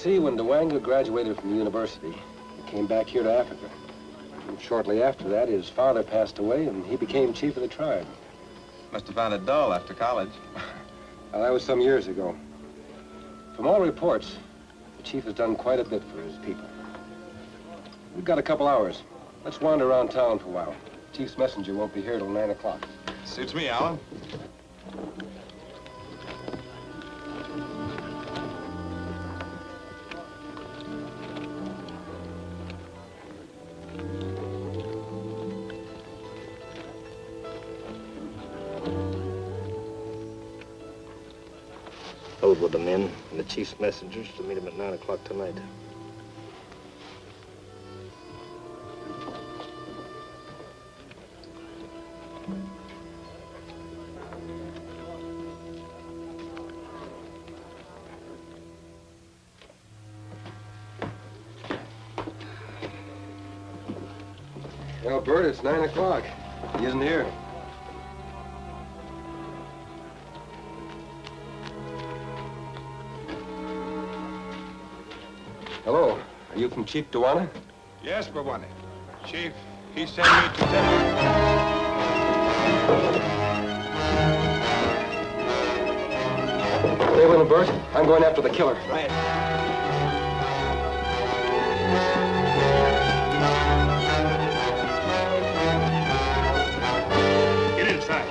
see, when Dewanga graduated from the university, he came back here to Africa. And shortly after that, his father passed away, and he became chief of the tribe. Must have found it dull after college. Well, that was some years ago. From all reports, the chief has done quite a bit for his people. We've got a couple hours. Let's wander around town for a while. Chief's messenger won't be here till 9 o'clock. Suits me, Alan. Load with the men and the chief's messengers to meet him at 9 o'clock tonight. Well, Bert, it's 9 o'clock. He isn't here. Hello. Are you from Chief Dewana? Yes, Bawana. Chief, he sent me to tell you. Stay with him, Bert. I'm going after the killer. Right. Get inside.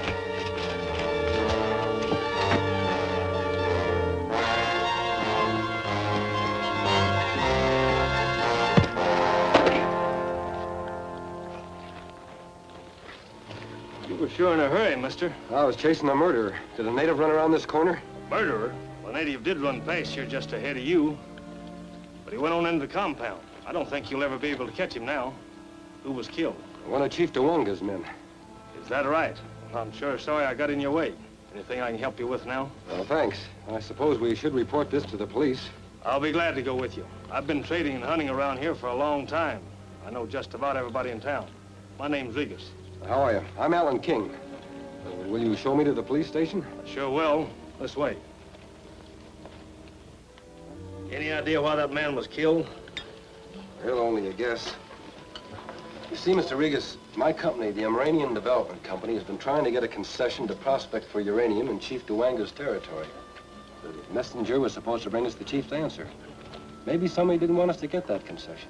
You were sure in a hurry, mister. I was chasing a murderer. Did a native run around this corner? Murderer? Well, a native did run past here just ahead of you. But he went on into the compound. I don't think you'll ever be able to catch him now. Who was killed? One of Chief Dewanga's men. Is that right? Well, I'm sure sorry I got in your way. Anything I can help you with now? Well, thanks. I suppose we should report this to the police. I'll be glad to go with you. I've been trading and hunting around here for a long time. I know just about everybody in town. My name's Regas. How are you? I'm Alan King. Will you show me to the police station? I sure will. This way. Any idea why that man was killed? Well, only a guess. You see, Mr. Regas, my company, the Uranium Development Company, has been trying to get a concession to prospect for uranium in Chief Dewanga's territory. The messenger was supposed to bring us the chief's answer. Maybe somebody didn't want us to get that concession.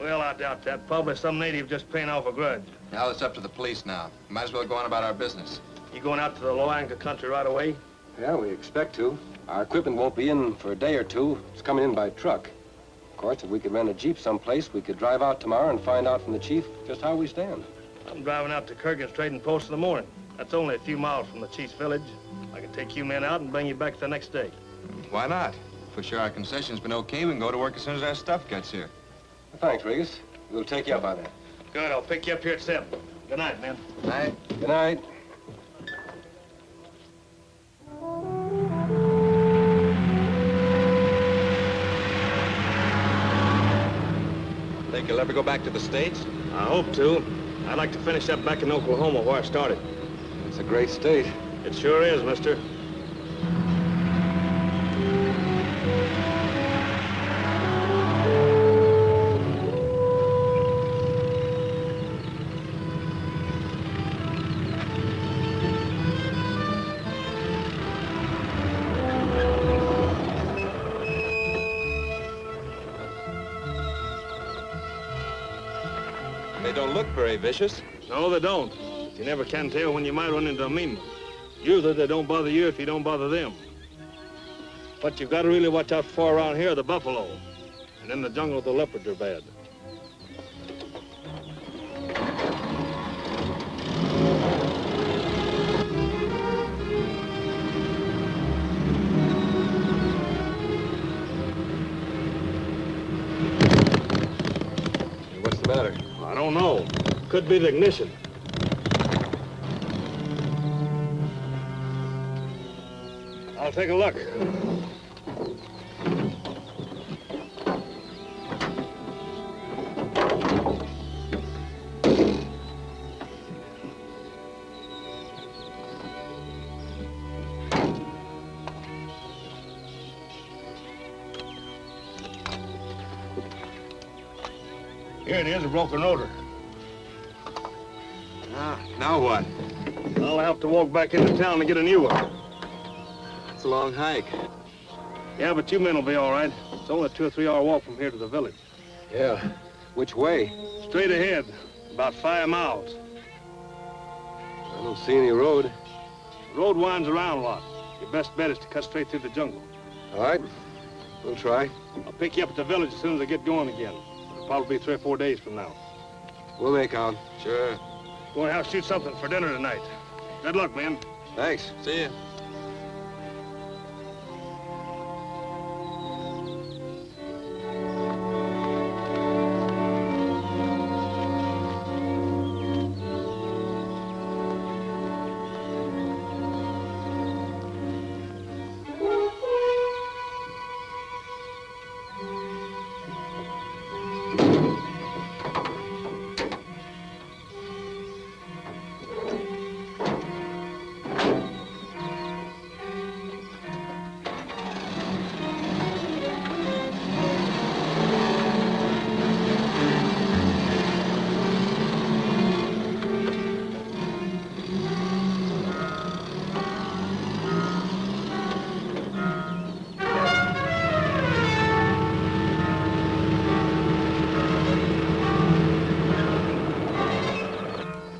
Well, I doubt that. Probably some native just paying off a grudge. Now it's up to the police now. Might as well go on about our business. You going out to the Loanga country right away? Yeah, we expect to. Our equipment won't be in for a day or two. It's coming in by truck. Of course, if we could rent a Jeep someplace, we could drive out tomorrow and find out from the chief just how we stand. I'm driving out to Kurgan's Trading Post in the morning. That's only a few miles from the chief's village. I can take you men out and bring you back the next day. Why not? For sure our concession's been okay. We can go to work as soon as our stuff gets here. Well, thanks, Regas. We'll take you up on that. Good, I'll pick you up here at 7. Good night, men. Night. Good night. Think you'll ever go back to the States? I hope to. I'd like to finish up back in Oklahoma where I started. It's a great state. It sure is, mister. They don't look very vicious. No, they don't. You never can tell when you might run into a mean one. Usually they don't bother you if you don't bother them. What you've got to really watch out for around here are the buffalo. And in the jungle, the leopards are bad. What's the matter? I don't know. Could be the ignition. I'll take a look. Here it is, a broken rotor. Now what? I'll have to walk back into town to get a new one. It's a long hike. Yeah, but you men will be all right. It's only a 2 or 3 hour walk from here to the village. Yeah. Which way? Straight ahead, about 5 miles. I don't see any road. The road winds around a lot. Your best bet is to cut straight through the jungle. All right. We'll try. I'll pick you up at the village as soon as I get going again. It'll probably be 3 or 4 days from now. We'll make out. Sure. Going to have to shoot something for dinner tonight. Good luck, men. Thanks. See ya.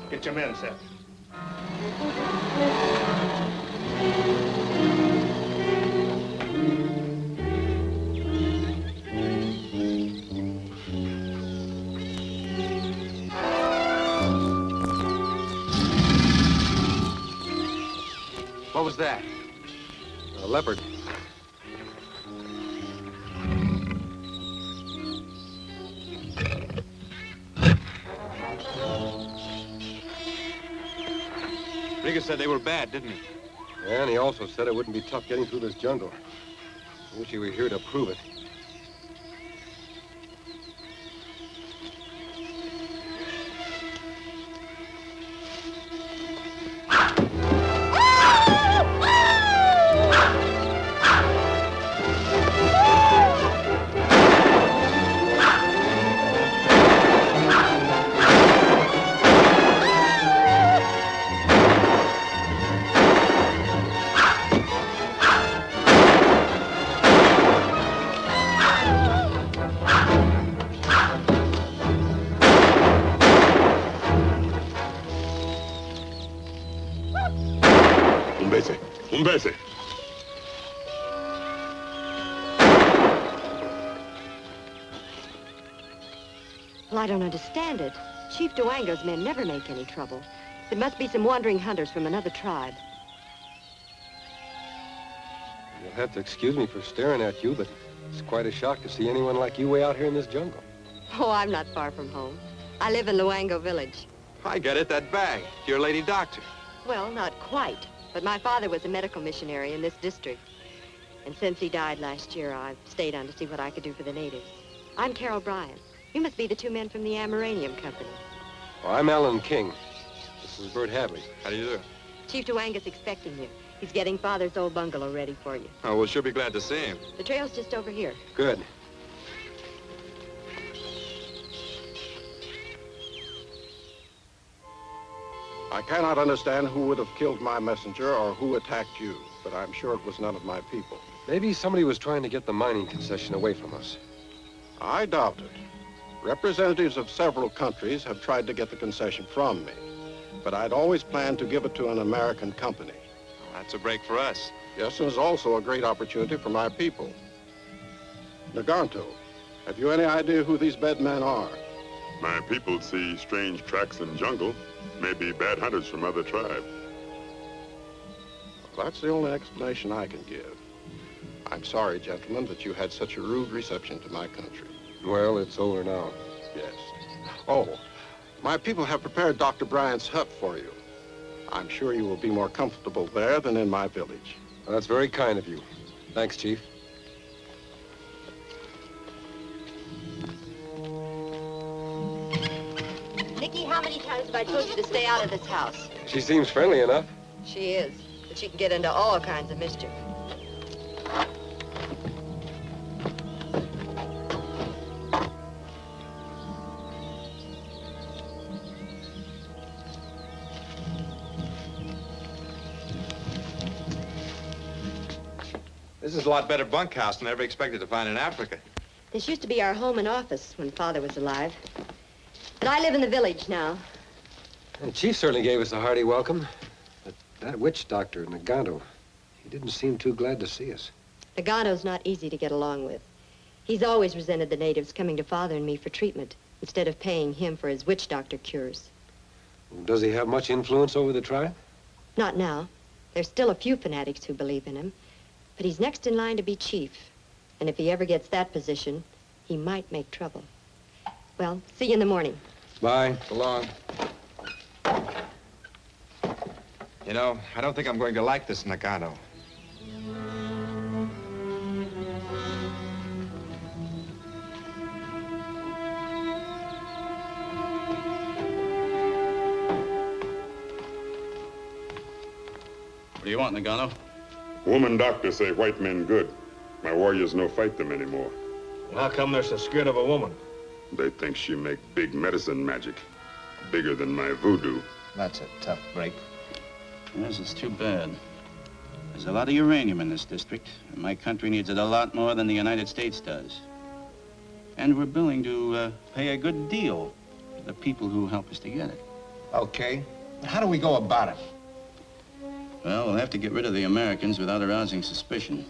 Get your men set. What was that? A leopard. Riga said they were bad, didn't he? Yeah, and he also said it wouldn't be tough getting through this jungle. I wish he were here to prove it. Un bese. Well, I don't understand it. Chief Duango's men never make any trouble. There must be some wandering hunters from another tribe. You'll have to excuse me for staring at you, but it's quite a shock to see anyone like you way out here in this jungle. Oh, I'm not far from home. I live in Luango village. I get it, that bag. Your lady doctor. Well, not quite. But my father was a medical missionary in this district. And since he died last year, I've stayed on to see what I could do for the natives. I'm Carol Bryan. You must be the two men from the Uranium Company. Well, I'm Alan King. This is Bert Hadley. How do you do? Chief Duango's expecting you. He's getting Father's old bungalow ready for you. Oh, we'll sure be glad to see him. The trail's just over here. Good. I cannot understand who would have killed my messenger or who attacked you, but I'm sure it was none of my people. Maybe somebody was trying to get the mining concession away from us. I doubt it. Representatives of several countries have tried to get the concession from me, but I'd always planned to give it to an American company. That's a break for us. Yes, and it's also a great opportunity for my people. Naganto, have you any idea who these bedmen are? My people see strange tracks in jungle. Maybe bad hunters from other tribes. Well, that's the only explanation I can give. I'm sorry, gentlemen, that you had such a rude reception to my country. Well, it's over now. Yes. Oh, my people have prepared Dr. Bryant's hut for you. I'm sure you will be more comfortable there than in my village. Well, that's very kind of you. Thanks, Chief. Nikki, how many times have I told you to stay out of this house? She seems friendly enough. She is, but she can get into all kinds of mischief. This is a lot better bunkhouse than I ever expected to find in Africa. This used to be our home and office when Father was alive. But I live in the village now. The chief certainly gave us a hearty welcome. But that witch doctor, Nagano, he didn't seem too glad to see us. Nagano's not easy to get along with. He's always resented the natives coming to Father and me for treatment instead of paying him for his witch doctor cures. Does he have much influence over the tribe? Not now. There's still a few fanatics who believe in him. But he's next in line to be chief. And if he ever gets that position, he might make trouble. Well, see you in the morning. Bye. So long. You know, I don't think I'm going to like this Nagano. What do you want, Nagano? Woman doctor say white men good. My warriors no fight them anymore. How come they're so scared of a woman? They think she make big medicine magic. Bigger than my voodoo. That's a tough break. Yes, it's too bad. There's a lot of uranium in this district, and my country needs it a lot more than the United States does. And we're willing to pay a good deal to the people who help us to get it. Okay. How do we go about it? Well, we'll have to get rid of the Americans without arousing suspicion.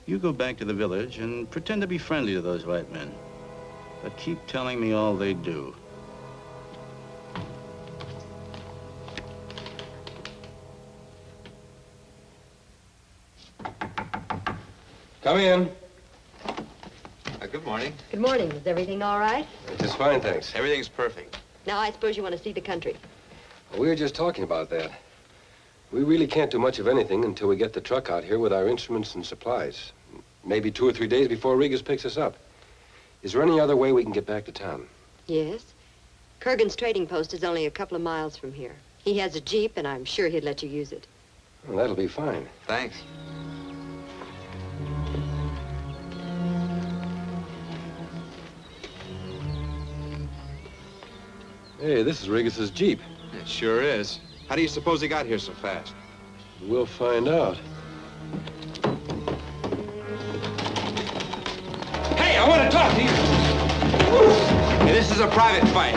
You go back to the village and pretend to be friendly to those white men. But keep telling me all they do. Come in. Good morning. Good morning. Is everything all right? Just fine, thanks. Everything's perfect. Now, I suppose you want to see the country. We were just talking about that. We really can't do much of anything until we get the truck out here with our instruments and supplies. Maybe 2 or 3 days before Regas picks us up. Is there any other way we can get back to town? Yes. Kurgan's trading post is only a couple of miles from here. He has a Jeep, and I'm sure he'd let you use it. Well, that'll be fine. Thanks. Hey, this is Regas's Jeep. It sure is. How do you suppose he got here so fast? We'll find out. Hey, I want to talk to you. Hey, this is a private fight.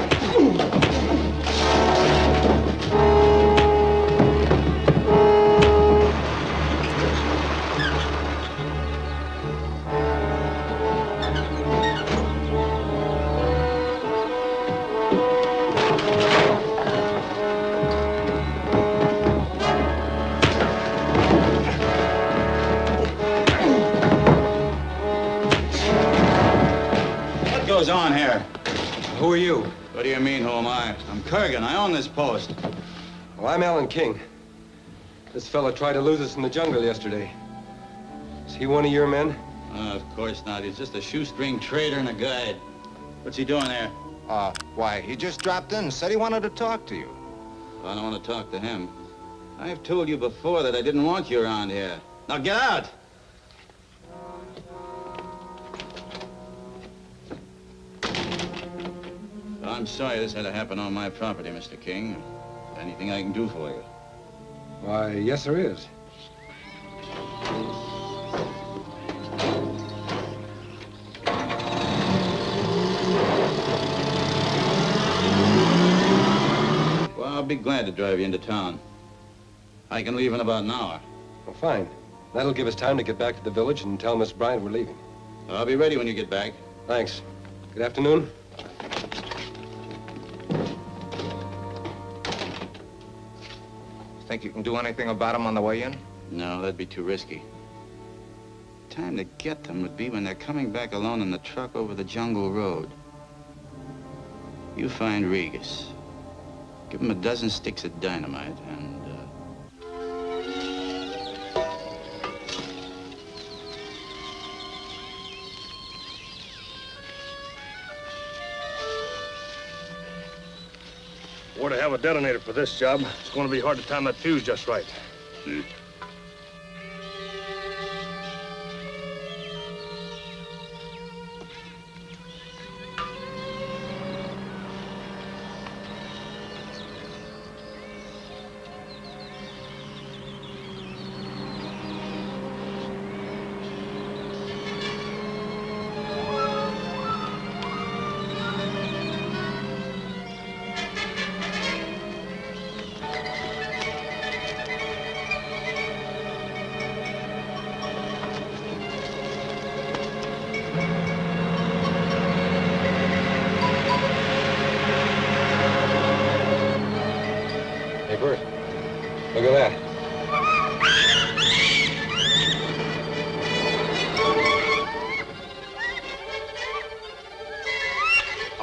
What goes on here? Who are you? What do you mean, who am I? I'm Kurgan. I own this post. Well, I'm Alan King. This fella tried to lose us in the jungle yesterday. Is he one of your men? Of course not. He's just a shoestring trader and a guide. What's he doing there? Why, he just dropped in and said he wanted to talk to you. Well, I don't want to talk to him. I've told you before that I didn't want you around here. Now get out! I'm sorry this had to happen on my property, Mr. King. Anything I can do for you? Why, yes, there is. Well, I'll be glad to drive you into town. I can leave in about an hour. Well, fine. That'll give us time to get back to the village and tell Miss Bryant we're leaving. I'll be ready when you get back. Thanks. Good afternoon. Think you can do anything about him on the way in? No, that'd be too risky. Time to get them would be when they're coming back alone in the truck over the jungle road. You find Regas. Give him a dozen sticks of dynamite and, We're to have a detonator for this job. It's going to be hard to time that fuse just right. Gee.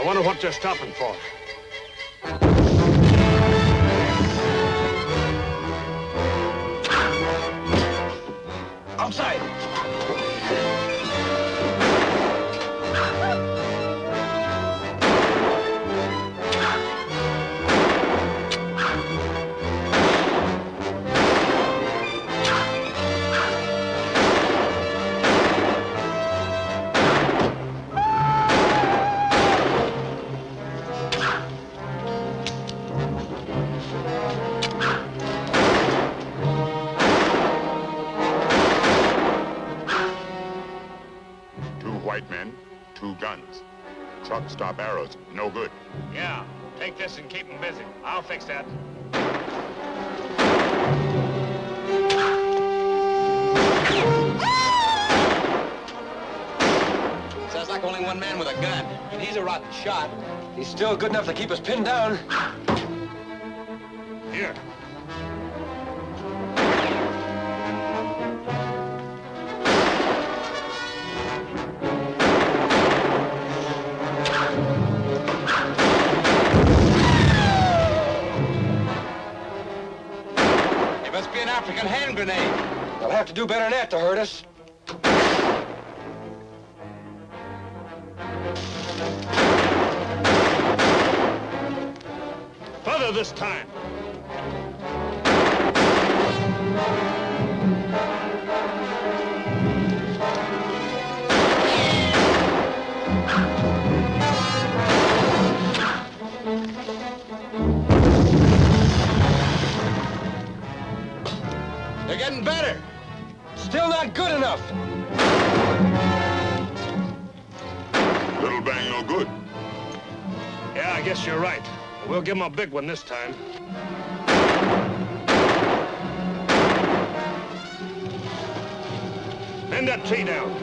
I wonder what they're stopping for. Outside! White men, 2 guns. Truck stop arrows, no good. Yeah, take this and keep them busy. I'll fix that. Sounds like only one man with a gun. And he's a rotten shot. He's still good enough to keep us pinned down. Here. Must be an African hand grenade. They'll have to do better than that to hurt us. Further this time. They're getting better. Still not good enough. Little bang, no good. Yeah, I guess you're right. We'll give them a big one this time. Bend that tree down.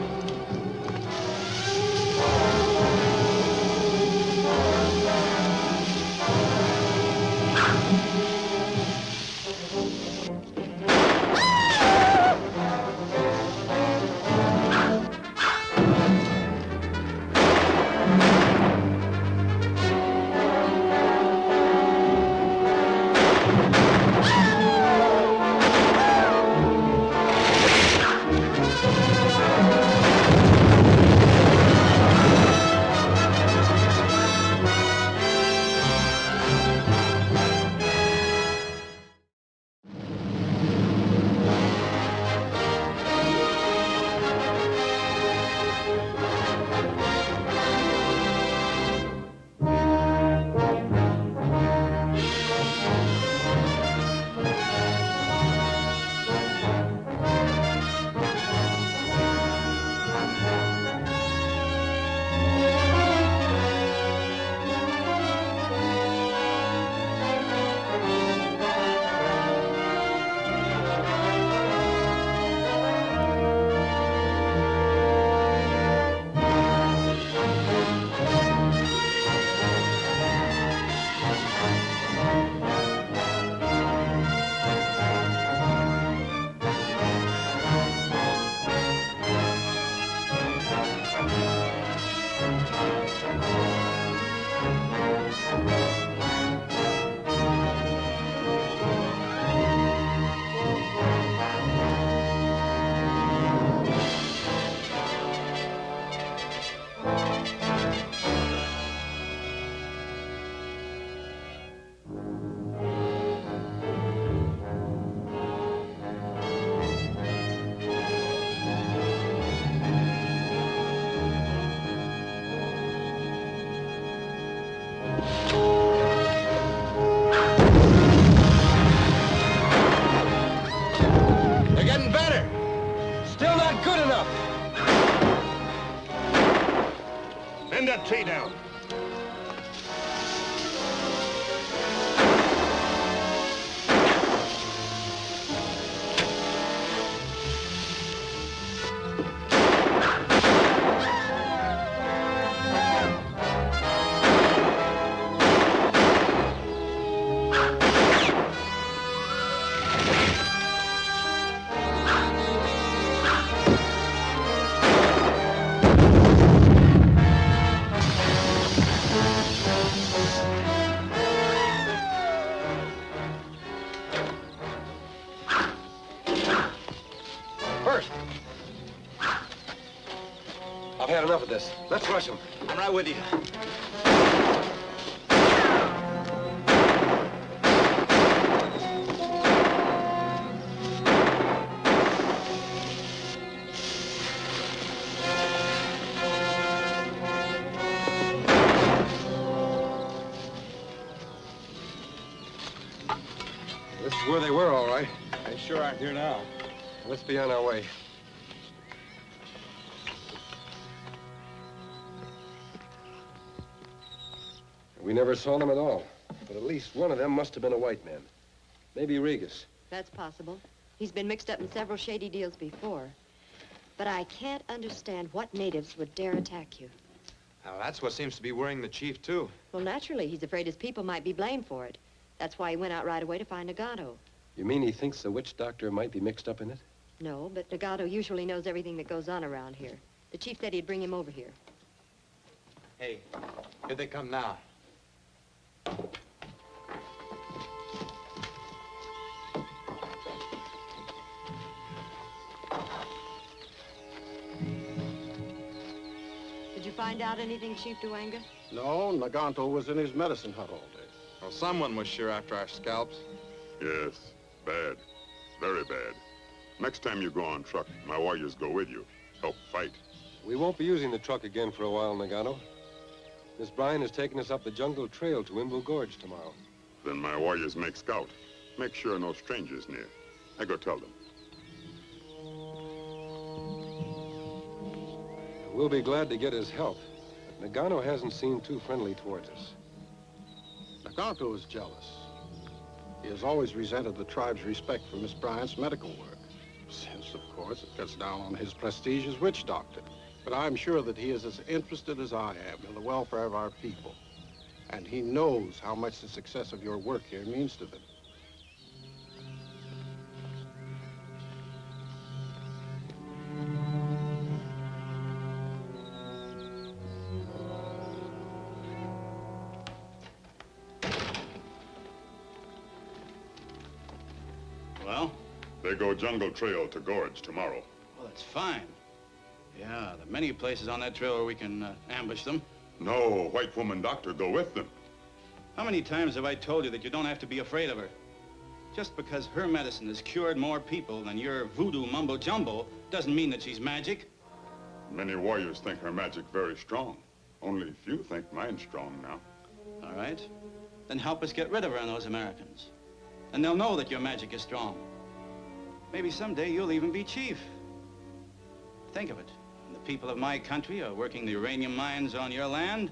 Bend that tree down. this. Let's rush him. I'm right with you. This is where they were, all right. They sure aren't here now. Let's be on our way. We never saw them at all. But at least one of them must have been a white man. Maybe Regas. That's possible. He's been mixed up in several shady deals before. But I can't understand what natives would dare attack you. Now, that's what seems to be worrying the chief, too. Well, naturally, he's afraid his people might be blamed for it. That's why he went out right away to find Nagato. You mean he thinks the witch doctor might be mixed up in it? No, but Nagato usually knows everything that goes on around here. The chief said he'd bring him over here. Hey, here they come now. Did you find out anything, Chief Duanga? No, Nagato was in his medicine hut all day. Well, someone was sure after our scalps. Yes, bad. Very bad. Next time you go on truck, my warriors go with you. Help fight. We won't be using the truck again for a while, Nagato. Miss Bryan is taking us up the jungle trail to Wimble Gorge tomorrow. Then my warriors make scout. Make sure no strangers near. I go tell them. We'll be glad to get his help. But Nagano hasn't seemed too friendly towards us. Nagato is jealous. He has always resented the tribe's respect for Miss Bryant's medical work, since, of course, it cuts down on his prestige as witch doctor. But I'm sure that he is as interested as I am in the welfare of our people. And he knows how much the success of your work here means to them. Well? They go jungle trail to Gorge tomorrow. Well, that's fine. Yeah, there are many places on that trail where we can ambush them. No, white woman doctor go with them. How many times have I told you that you don't have to be afraid of her? Just because her medicine has cured more people than your voodoo mumbo-jumbo doesn't mean that she's magic. Many warriors think her magic very strong. Only few think mine's strong now. All right. Then help us get rid of her and those Americans. And they'll know that your magic is strong. Maybe someday you'll even be chief. Think of it. When the people of my country are working the uranium mines on your land,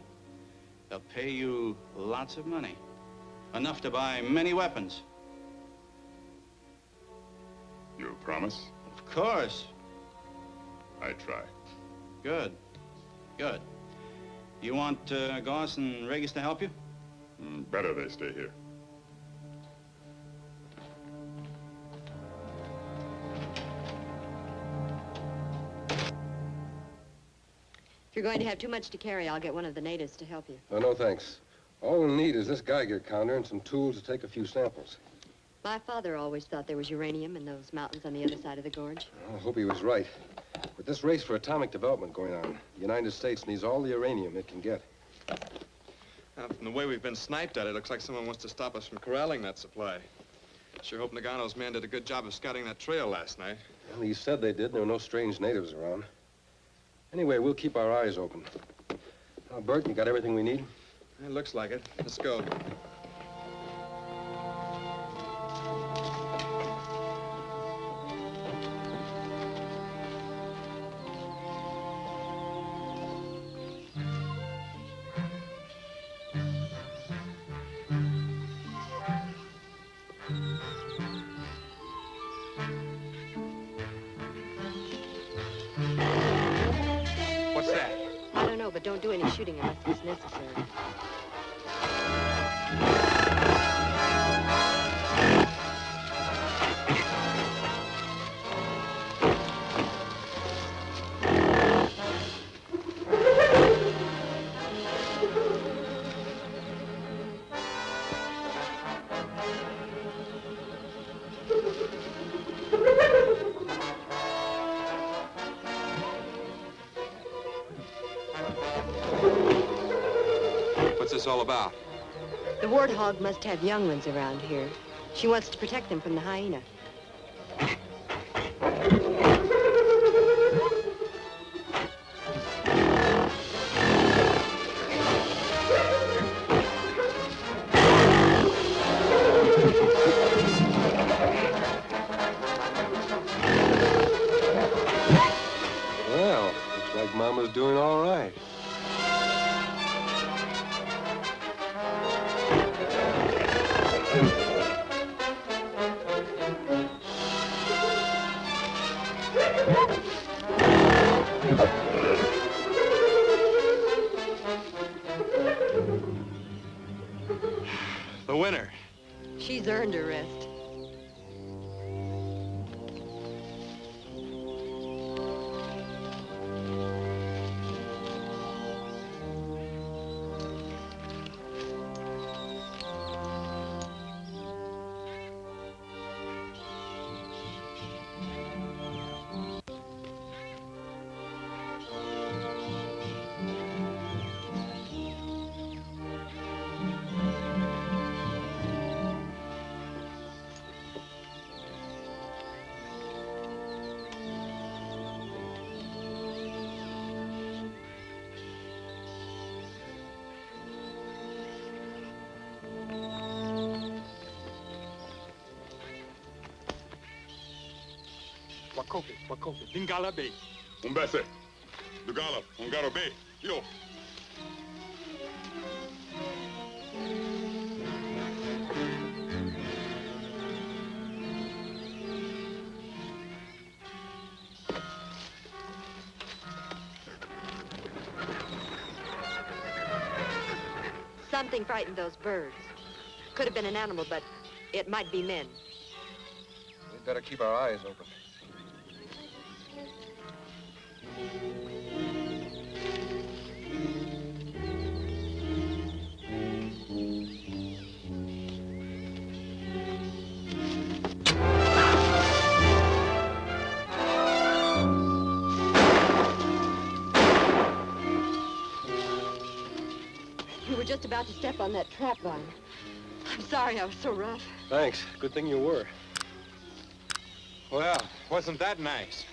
they'll pay you lots of money. Enough to buy many weapons. You promise? Of course. I try. Good. Good. You want Goss and Regis to help you? Better they stay here. If you're going to have too much to carry, I'll get one of the natives to help you. Oh, no, thanks. All we'll need is this Geiger counter and some tools to take a few samples. My father always thought there was uranium in those mountains on the other side of the gorge. I hope he was right. With this race for atomic development going on, the United States needs all the uranium it can get. Now, from the way we've been sniped at, it looks like someone wants to stop us from corralling that supply. Sure hope Nagano's men did a good job of scouting that trail last night. Well, he said they did. There were no strange natives around. Anyway, we'll keep our eyes open. Now, Bert, you got everything we need? It looks like it. Let's go. What's that? I don't know, but don't do any shooting unless it's necessary. What's this all about? The warthog must have young ones around here. She wants to protect them from the hyena. Well, looks like Mama's doing all right. The winner. She's earned her rest. Wakope, Dingala Bay. Umbese. Dugala, Ungaro Bay. Yo. Something frightened those birds. Could have been an animal, but it might be men. We'd better keep our eyes open. You were just about to step on that trap vine. I'm sorry I was so rough. Thanks. Good thing you were. Well, wasn't that nice?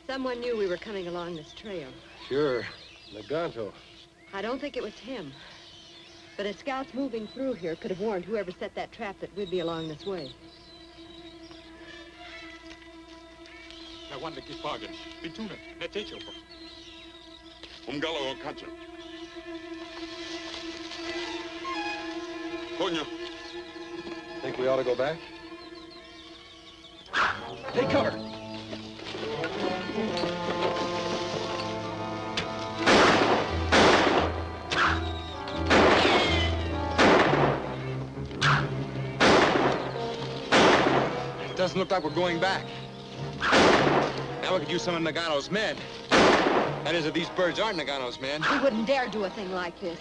Someone knew we were coming along this trail. Sure. Legato. I don't think it was him. But a scout moving through here could have warned whoever set that trap that we'd be along this way. I want to keep bargain. Bituna, netecho. Umgalo Okacha. Coño. Think we ought to go back? Take cover. It doesn't look like we're going back. Now we could use some of Nagano's men. That is, if these birds aren't Nagano's men. We wouldn't dare do a thing like this.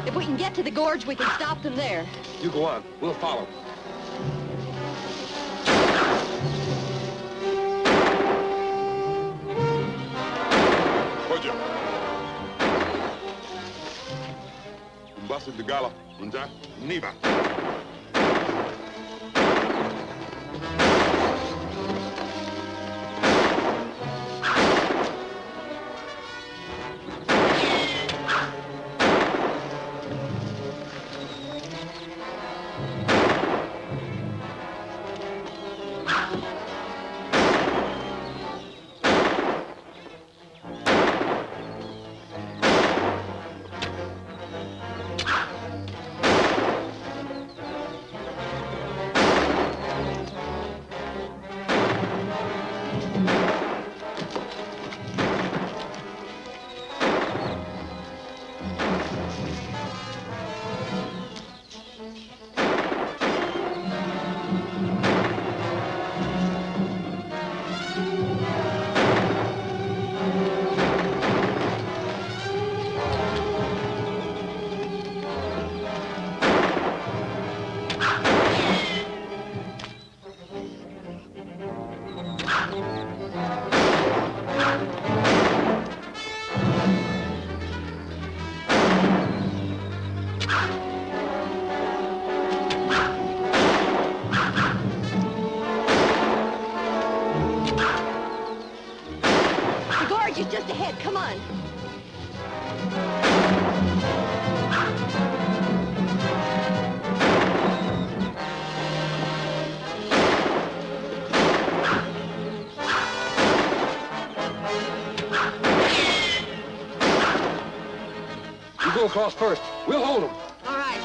If we can get to the gorge, we can stop them there. You go on. We'll follow. Coño. Umbase Dugala. Unja. Niva. gorge is just ahead. Come on. You go across first. We'll hold them. All right.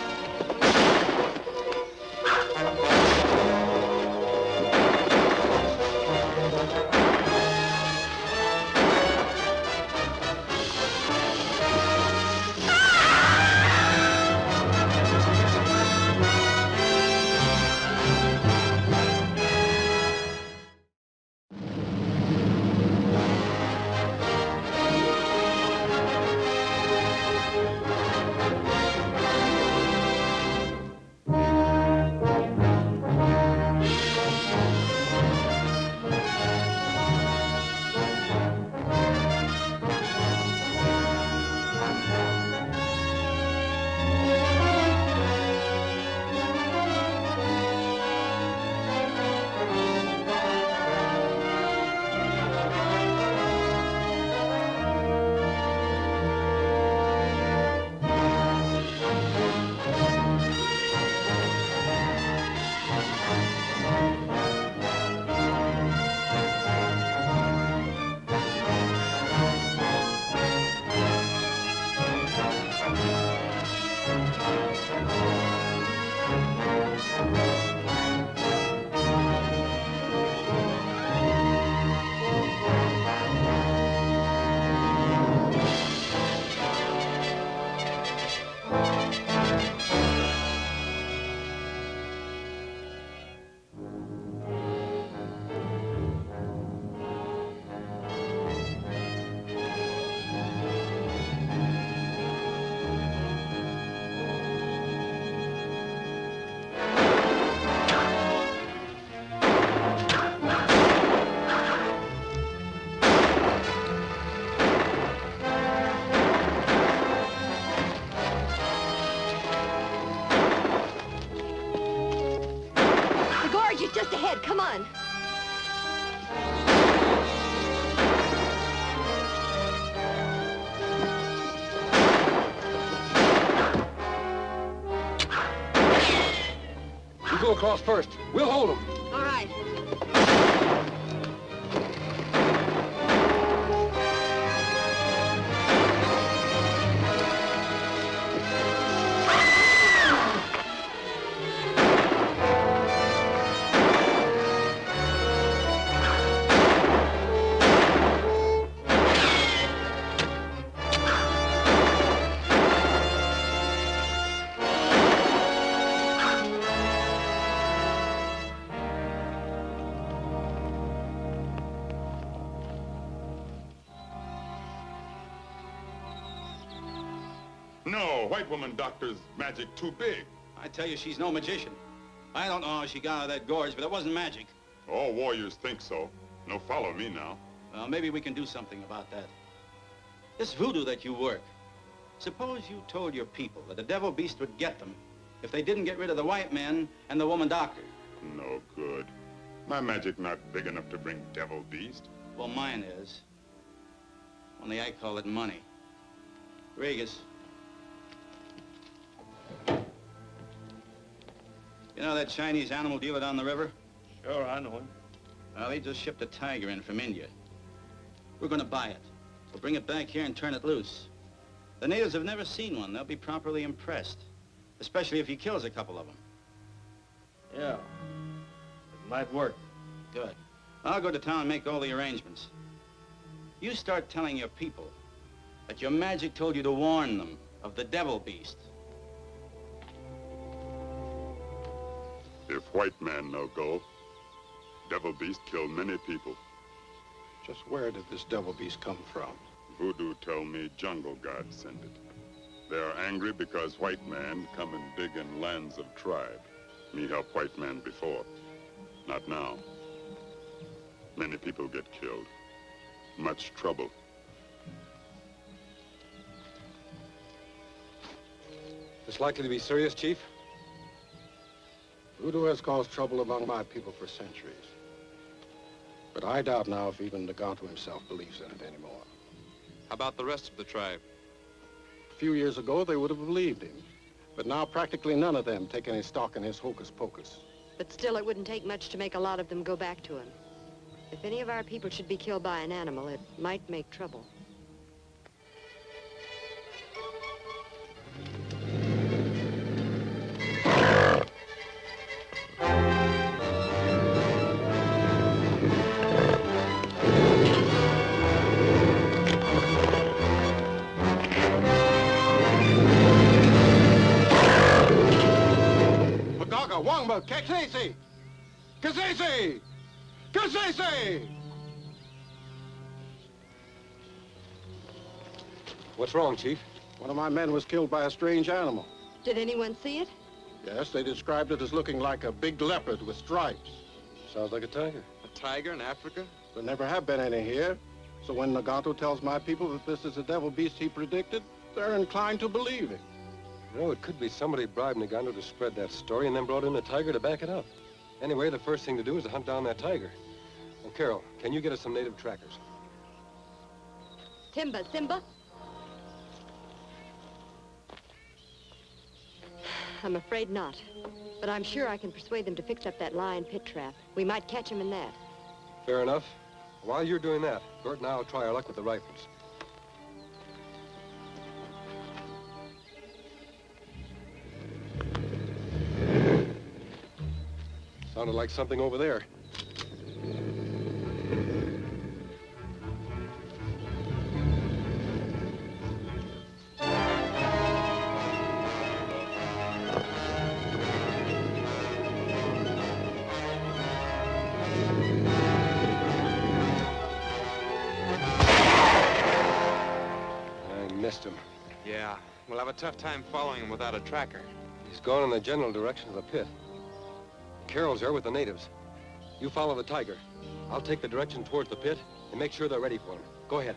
Just ahead, come on. You go across first. We'll hold them. All right. No, white woman doctor's magic too big. I tell you, she's no magician. I don't know how she got out of that gorge, but it wasn't magic. All warriors think so. No, follow me now. Well, maybe we can do something about that. This voodoo that you work, suppose you told your people that the devil beast would get them if they didn't get rid of the white man and the woman doctor. No good. My magic not big enough to bring devil beast. Well, mine is. Only I call it money. Regis. You know that Chinese animal dealer down the river? Sure, I know him. Well, they just shipped a tiger in from India. We're going to buy it. We'll bring it back here and turn it loose. The natives have never seen one. They'll be properly impressed, especially if he kills a couple of them. Yeah. It might work. Good. I'll go to town and make all the arrangements. You start telling your people that your magic told you to warn them of the devil beast. If white man no go, devil beast kill many people. Just where did this devil beast come from? Voodoo tell me jungle god send it. They are angry because white man come and dig in lands of tribe. Me help white man before. Not now. Many people get killed. Much trouble. This likely to be serious, Chief? Voodoo has caused trouble among my people for centuries. But I doubt now if even Nagano himself believes in it anymore. How about the rest of the tribe? A few years ago, they would have believed him. But now practically none of them take any stock in his hocus pocus. But still, it wouldn't take much to make a lot of them go back to him. If any of our people should be killed by an animal, it might make trouble. Wongba, Kasese! Kasese! Kasese! What's wrong, Chief? One of my men was killed by a strange animal. Did anyone see it? Yes, they described it as looking like a big leopard with stripes. Sounds like a tiger. A tiger in Africa? There never have been any here. So when Nagato tells my people that this is the devil beast he predicted, they're inclined to believe him. You know, it could be somebody bribed Nagano to spread that story and then brought in a tiger to back it up. Anyway, the first thing to do is to hunt down that tiger. And Carol, can you get us some native trackers? Simba? I'm afraid not. But I'm sure I can persuade them to fix up that lion pit trap. We might catch him in that. Fair enough. While you're doing that, Bert and I'll try our luck with the rifles. Sounded like something over there. I missed him. Yeah, we'll have a tough time following him without a tracker. He's gone in the general direction of the pit. Carol's there with the natives. You follow the tiger. I'll take the direction towards the pit and make sure they're ready for him. Go ahead.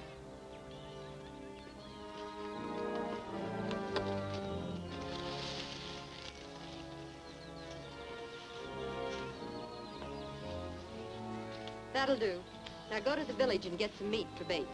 That'll do. Now go to the village and get some meat for bait.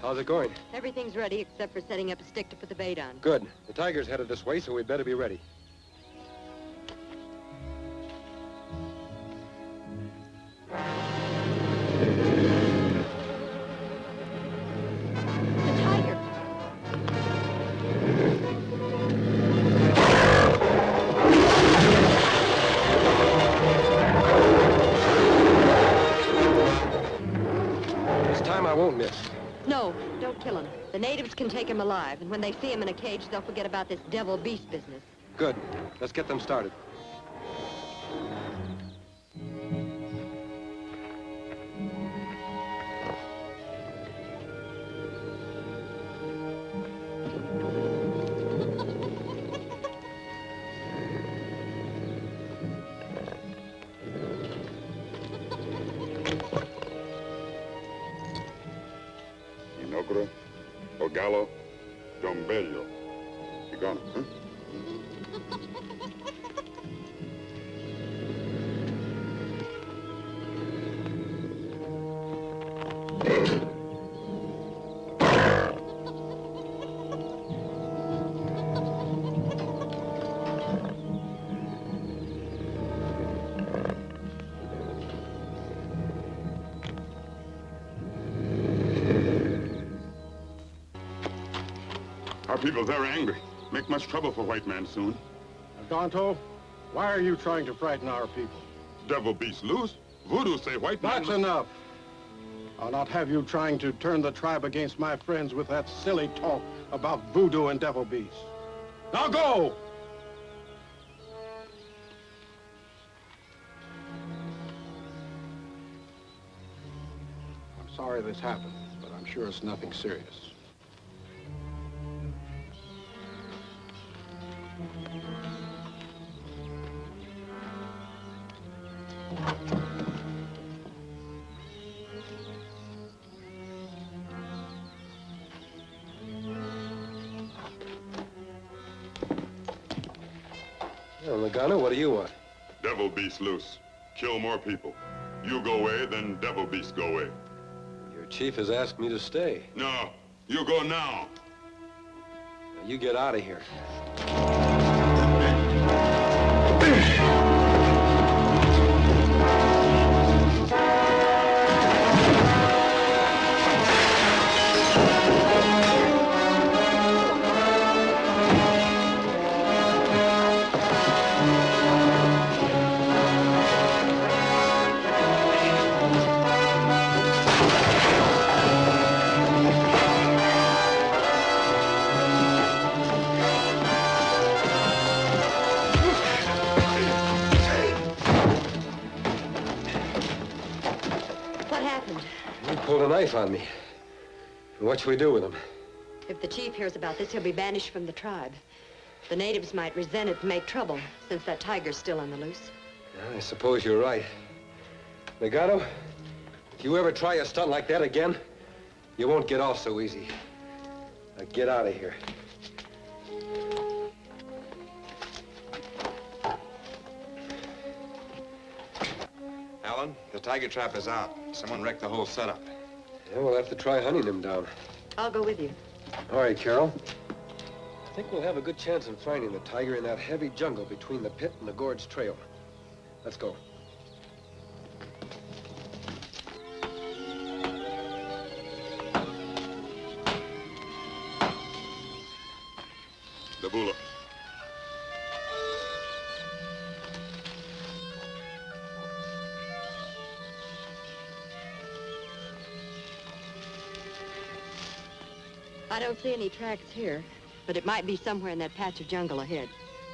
How's it going? Everything's ready except for setting up a stick to put the bait on. Good. The tiger's headed this way, so we'd better be ready. The tiger! This time I won't miss. No, don't kill him. The natives can take him alive, and when they see him in a cage, they'll forget about this devil beast business. Good. Let's get them started. Inogro, Ogallo, Dombello. You got him, huh? Our people very angry. Make much trouble for white man soon. Nagato, why are you trying to frighten our people? Devil beast loose. Voodoo say white man... That's enough. I'll not have you trying to turn the tribe against my friends with that silly talk about voodoo and devil beasts. Now go! I'm sorry this happened, but I'm sure it's nothing serious. Well, Nagano, what do you want? Devil beast loose. Kill more people. You go away, then devil beast go away. Your chief has asked me to stay. No, you go now. Now, you get out of here. What happened? He pulled a knife on me. What should we do with him? If the chief hears about this, he'll be banished from the tribe. The natives might resent it and make trouble, since that tiger's still on the loose. I suppose you're right. Nagano, if you ever try a stunt like that again, you won't get off so easy. Now get out of here. Alan, the tiger trap is out. Someone wrecked the whole setup. Yeah, we'll have to try hunting him down. I'll go with you. All right, Carol. I think we'll have a good chance of finding the tiger in that heavy jungle between the pit and the gorge trail. Let's go. The Bula. I don't see any tracks here, but it might be somewhere in that patch of jungle ahead.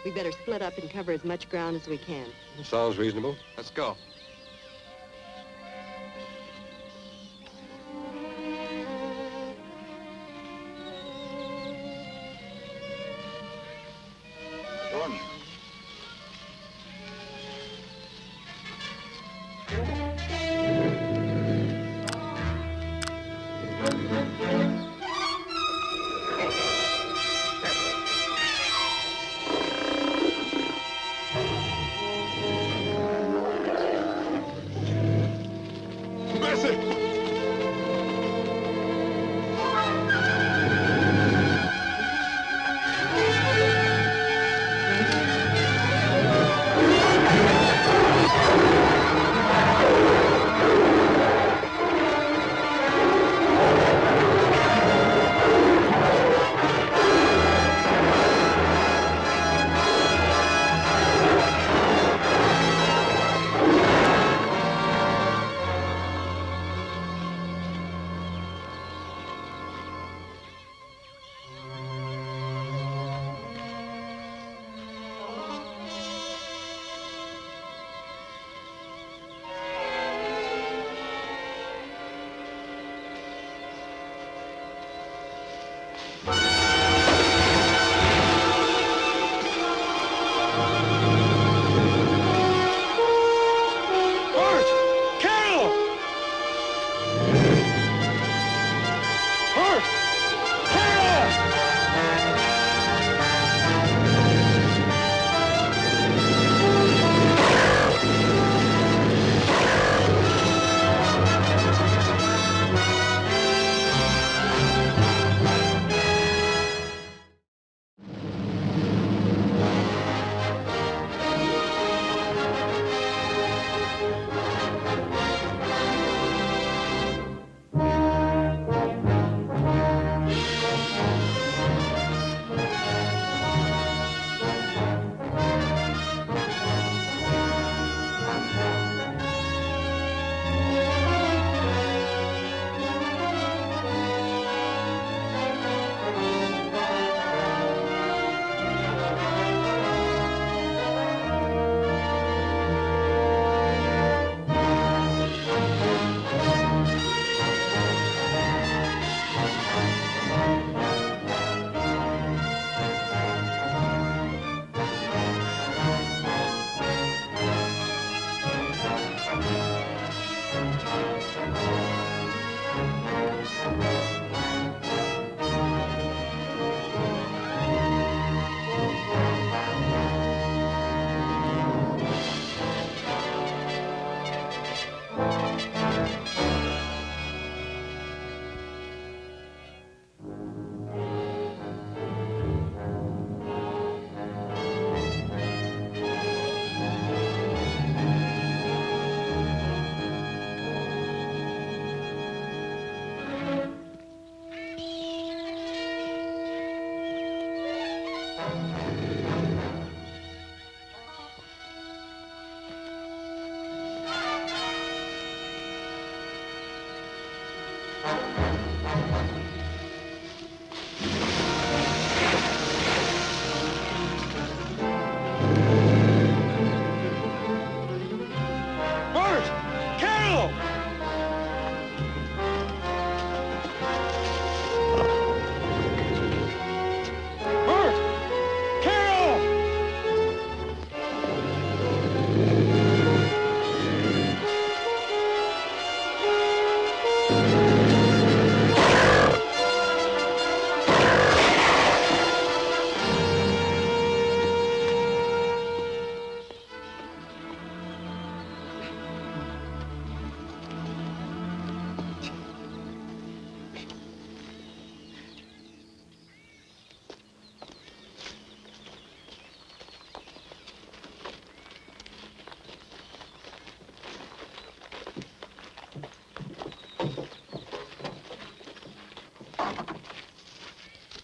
We better split up and cover as much ground as we can. Sounds reasonable. Let's go. Gordon.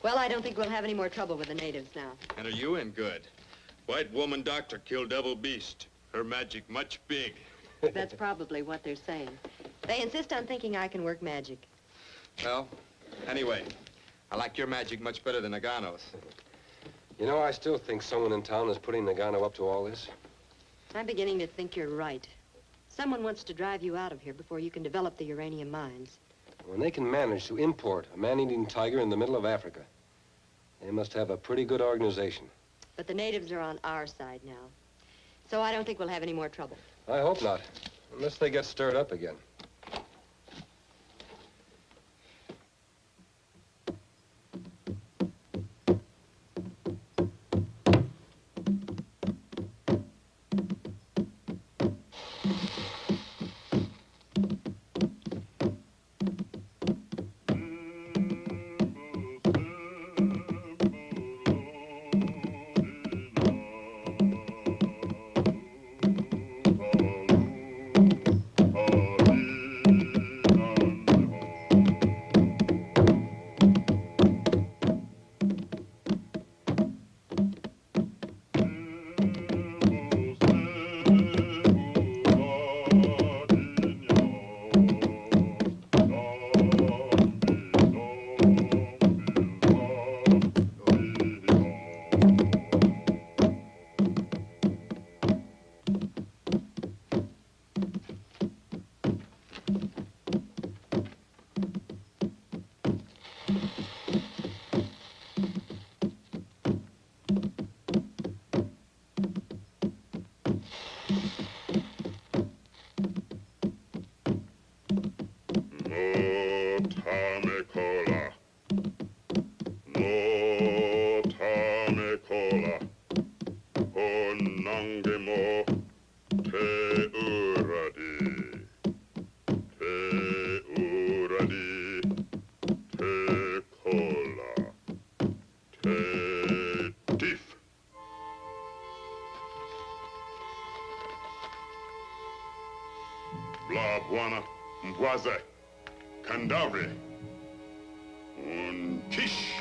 Well, I don't think we'll have any more trouble with the natives now. And are you in good? White woman doctor kill devil beast. Her magic much big. That's probably what they're saying. They insist on thinking I can work magic. Well, anyway, I like your magic much better than Nagano's. You know, I still think someone in town is putting Nagano up to all this. I'm beginning to think you're right. Someone wants to drive you out of here before you can develop the uranium mines. When they can manage to import a man-eating tiger in the middle of Africa, they must have a pretty good organization. But the natives are on our side now. So I don't think we'll have any more trouble. I hope not, unless they get stirred up again. Buana, Mbwaze, Kandavre, and Kish.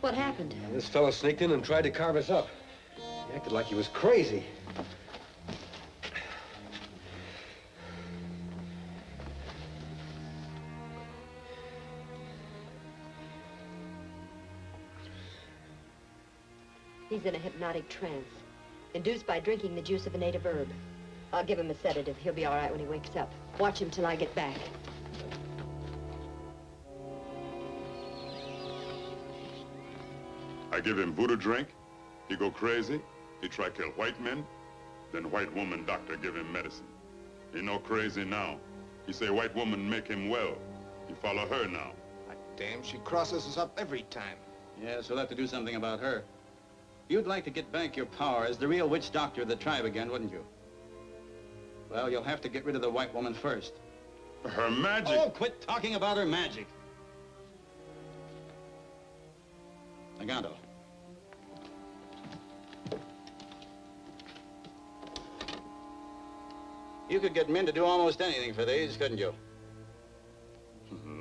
What happened? This fellow sneaked in and tried to carve us up. He acted like he was crazy. He's in a hypnotic trance, induced by drinking the juice of a native herb. I'll give him a sedative. He'll be all right when he wakes up. Watch him till I get back. I give him voodoo drink, he go crazy, he try kill white men, then white woman doctor give him medicine. He no crazy now. He say white woman make him well. He follow her now. Damn, she crosses us up every time. Yes, we'll have to do something about her. You'd like to get back your power as the real witch doctor of the tribe again, wouldn't you? Well, you'll have to get rid of the white woman first. Her magic? Oh, quit talking about her magic. Nagano. You could get men to do almost anything for these, couldn't you?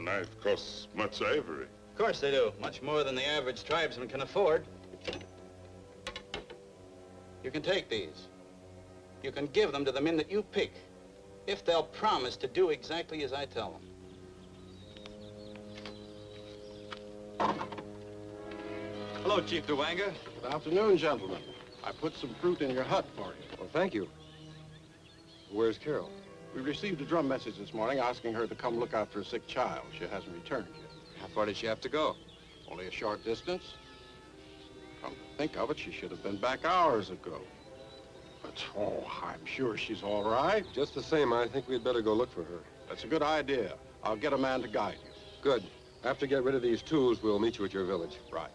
knife costs much ivory. Of course they do. Much more than the average tribesman can afford. You can take these. You can give them to the men that you pick, if they'll promise to do exactly as I tell them. Hello, Chief Duwanga. Good afternoon, gentlemen. I put some fruit in your hut for you. Well, thank you. Where's Carol? We received a drum message this morning asking her to come look after a sick child. She hasn't returned yet. How far did she have to go? Only a short distance. Come to think of it, she should have been back hours ago. But, oh, I'm sure she's all right. Just the same, I think we'd better go look for her. That's a good idea. I'll get a man to guide you. Good. After you get rid of these tools, we'll meet you at your village. Right.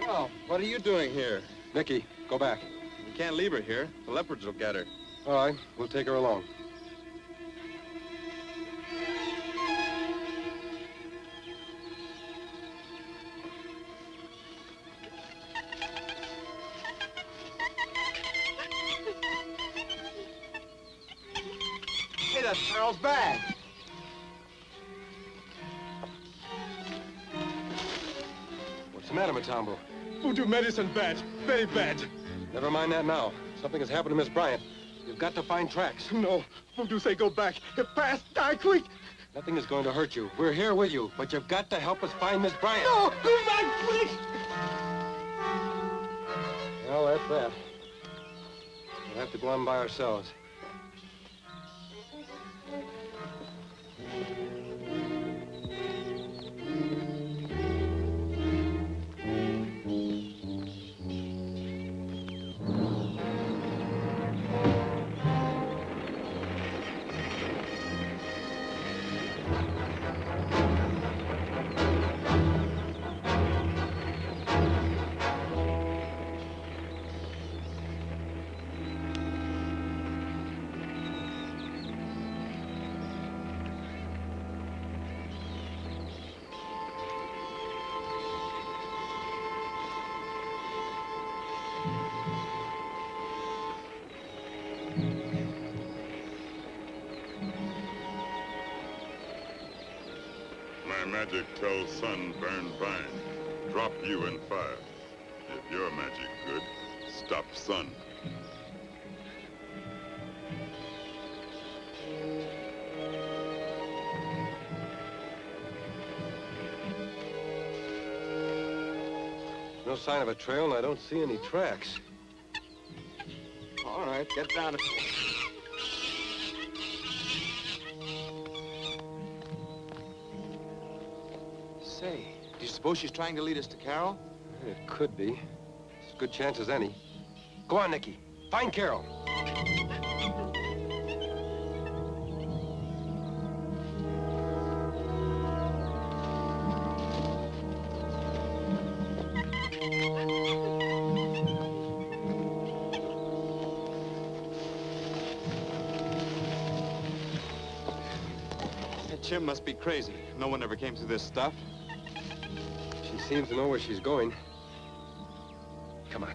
Well, what are you doing here? Nicky, go back. We can't leave her here. The leopards will get her. All right, we'll take her along. Hey, that's Carol's bag. What's the matter, Matambo? Voodoo medicine bad. Very bad. Never mind that now. Something has happened to Miss Bryant. You've got to find tracks. No. Voodoo say go back. If pass, die quick. Nothing is going to hurt you. We're here with you, but you've got to help us find Miss Bryant. No, go back quick. Well, that's that. We'll have to go on by ourselves. My magic tells sun burn vine, drop you in fire. If your magic good, stop sun. No sign of a trail, and I don't see any tracks. All right, get down. Say, do you suppose she's trying to lead us to Carol? It could be. It's a good chance as any. Go on, Nicky. Find Carol. That Jim must be crazy. No one ever came through this stuff. She seems to know where she's going. Come on.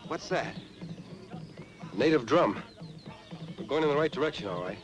What's that? Native drum. We're going in the right direction, all right.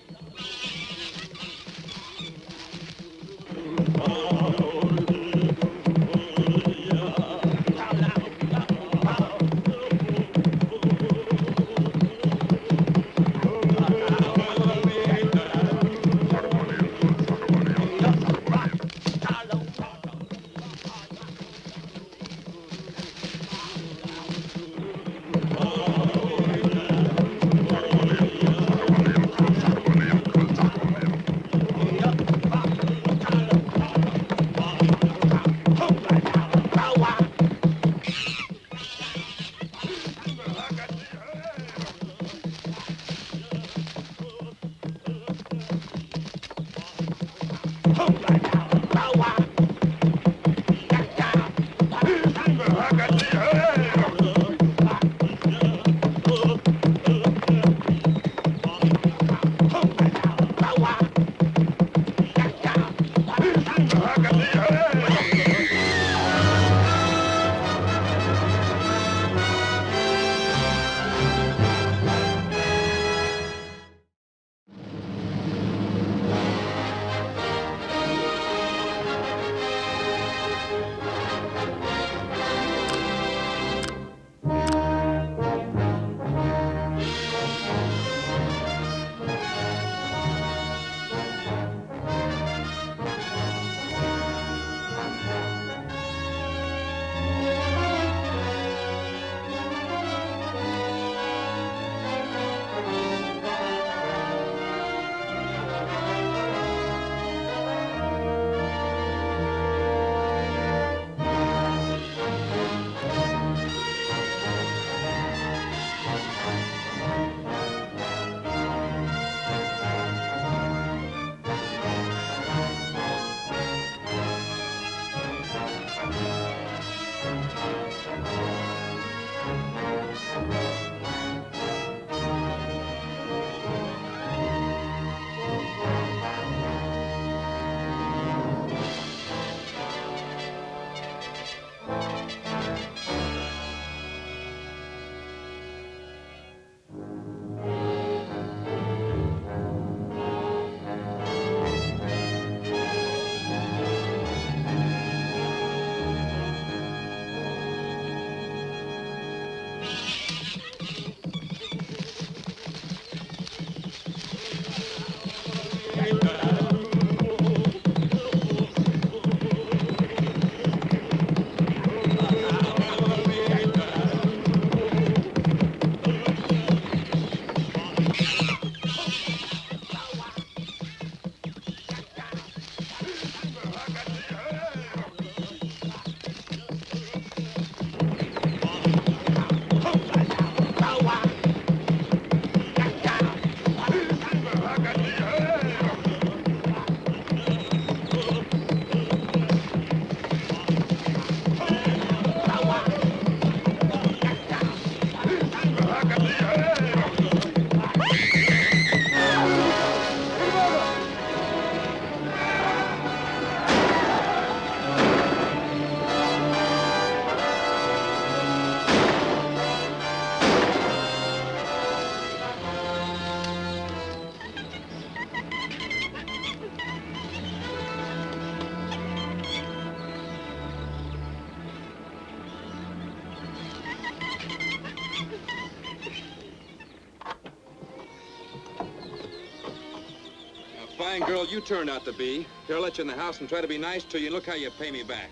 Fine girl you turned out to be. Here, I'll let you in the house and try to be nice to you, and look how you pay me back.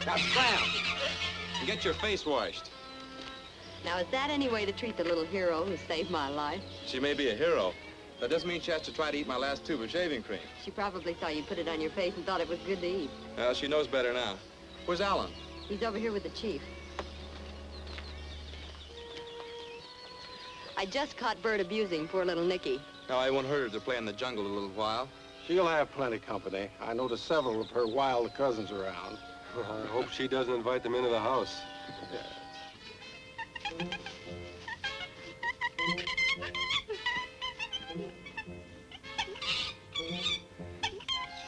Now, scram! And get your face washed. Now, is that any way to treat the little hero who saved my life? She may be a hero. That doesn't mean she has to try to eat my last tube of shaving cream. She probably saw you put it on your face and thought it was good to eat. Well, she knows better now. Where's Alan? He's over here with the chief. I just caught Bert abusing poor little Nicky. No, I won't hurt her to play in the jungle a little while. She'll have plenty company. I noticed several of her wild cousins around. I hope she doesn't invite them into the house.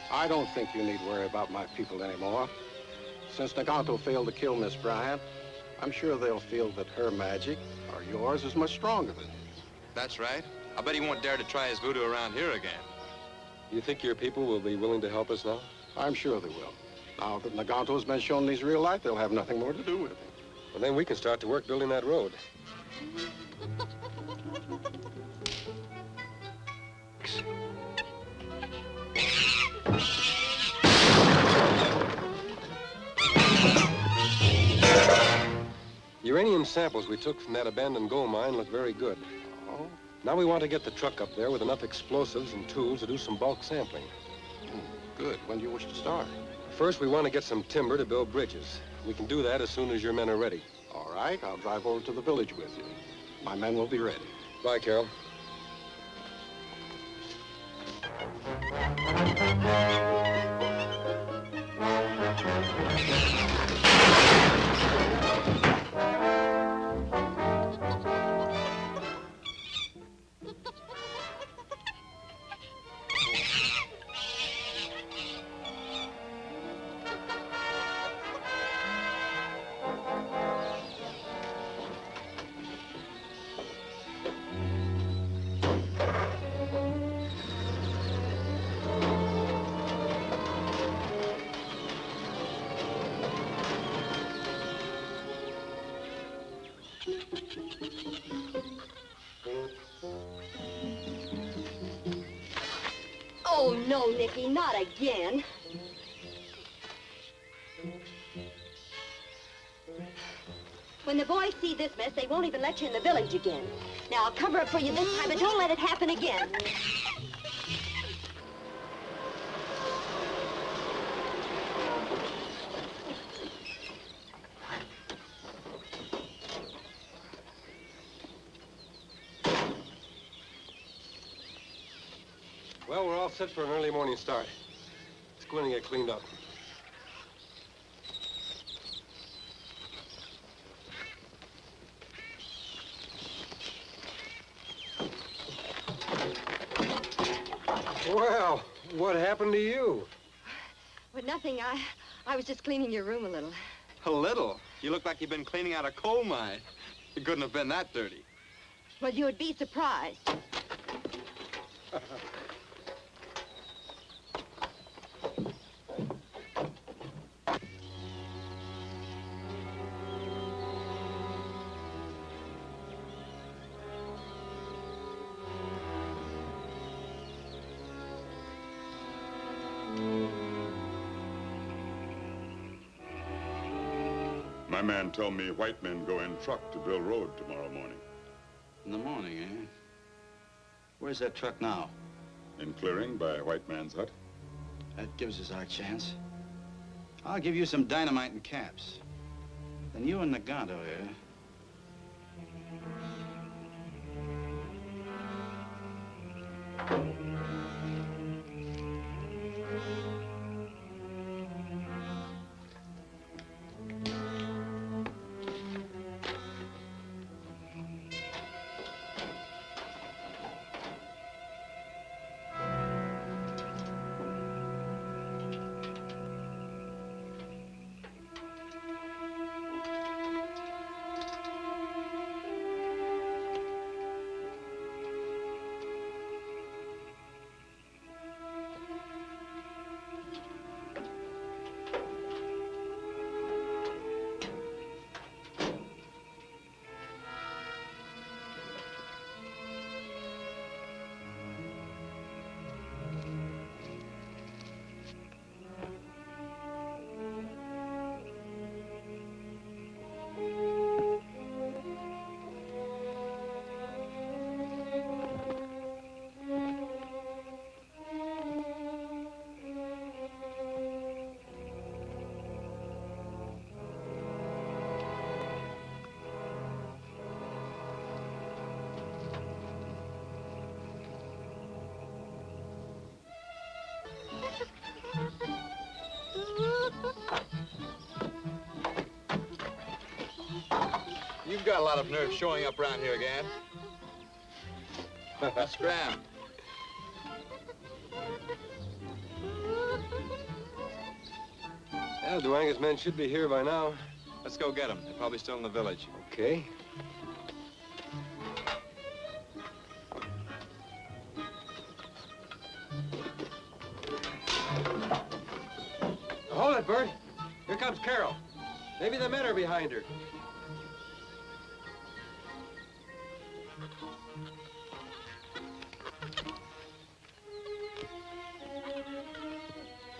I don't think you need worry about my people anymore. Since Nagato failed to kill Miss Bryant, I'm sure they'll feel that her magic, or yours, is much stronger than his. That's right. I bet he won't dare to try his voodoo around here again. You think your people will be willing to help us now? I'm sure they will. Now that Nagato has been shown in his real life, they'll have nothing more to do with him. Well, then we can start to work building that road. Uranium samples we took from that abandoned gold mine look very good. Oh? Now we want to get the truck up there with enough explosives and tools to do some bulk sampling. Good. When do you wish to start? First, we want to get some timber to build bridges. We can do that as soon as your men are ready. All right, I'll drive over to the village with you. My men will be ready. Bye, Carol. Oh, no, Nicky, not again. When the boys see this mess, they won't even let you in the village again. Now, I'll cover up for you this time, but don't let it happen again. Well, we're all set for an early morning start. Let's go in and get cleaned up. What happened to you? Well, nothing. I was just cleaning your room a little. A little? You look like you've been cleaning out a coal mine. You couldn't have been that dirty. Well, you would be surprised. My man told me white men go in truck to build road tomorrow morning. In the morning, eh? Where's that truck now? In clearing by a white man's hut. That gives us our chance. I'll give you some dynamite and caps. Then you and Nagato here. You've got a lot of nerve showing up around here again. Now scram. Yeah, Duanga's men should be here by now. Let's go get them. They're probably still in the village. Okay. Hold it, Bert. Here comes Carol. Maybe the men are behind her.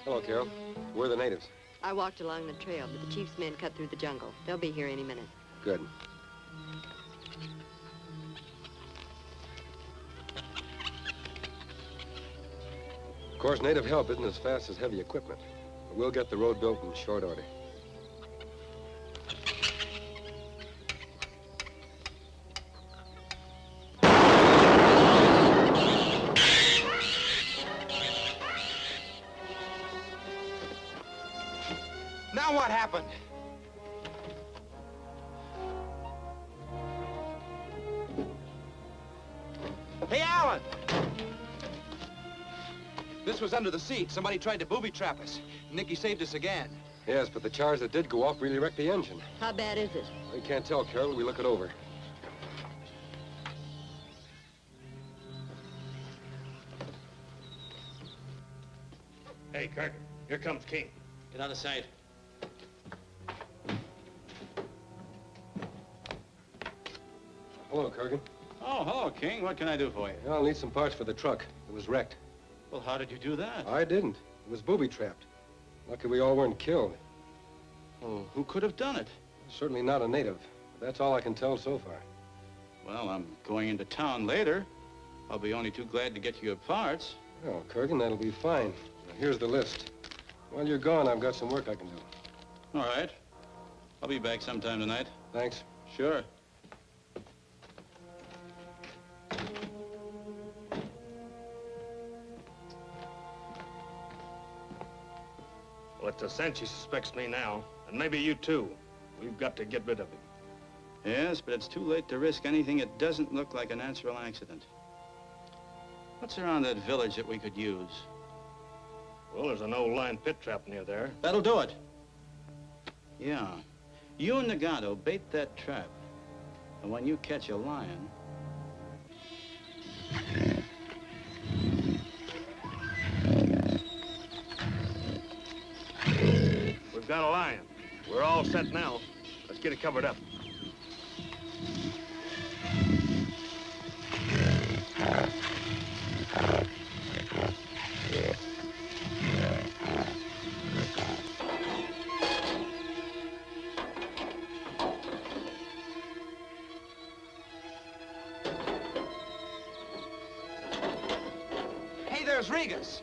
Hello, Carol. Where are the natives? I walked along the trail, but the chief's men cut through the jungle. They'll be here any minute. Good. Of course, native help isn't as fast as heavy equipment. But we'll get the road built in short order. Now what happened? Hey, Alan! This was under the seat. Somebody tried to booby-trap us. Nicky saved us again. Yes, but the charge that did go off really wrecked the engine. How bad is it? We can't tell, Carol. We look it over. Hey, Kirk, here comes King. Get out of sight. Hello, Kurgan. Oh, hello, King. What can I do for you? I'll need some parts for the truck. It was wrecked. Well, how did you do that? I didn't. It was booby-trapped. Lucky we all weren't killed. Well, who could have done it? Certainly not a native. That's all I can tell so far. Well, I'm going into town later. I'll be only too glad to get you your parts. Oh, Kurgan, that'll be fine. Now, here's the list. While you're gone, I've got some work I can do. All right. I'll be back sometime tonight. Thanks. Sure. Well, it's a cinch he suspects me now, and maybe you too. We've got to get rid of him. Yes, but it's too late to risk anything that doesn't look like a natural accident. What's around that village that we could use? Well, there's an old line pit trap near there. That'll do it. Yeah. You and Nagato bait that trap. And when you catch a lion... We've got a lion. We're all set now. Let's get it covered up. Hey, there's Regas.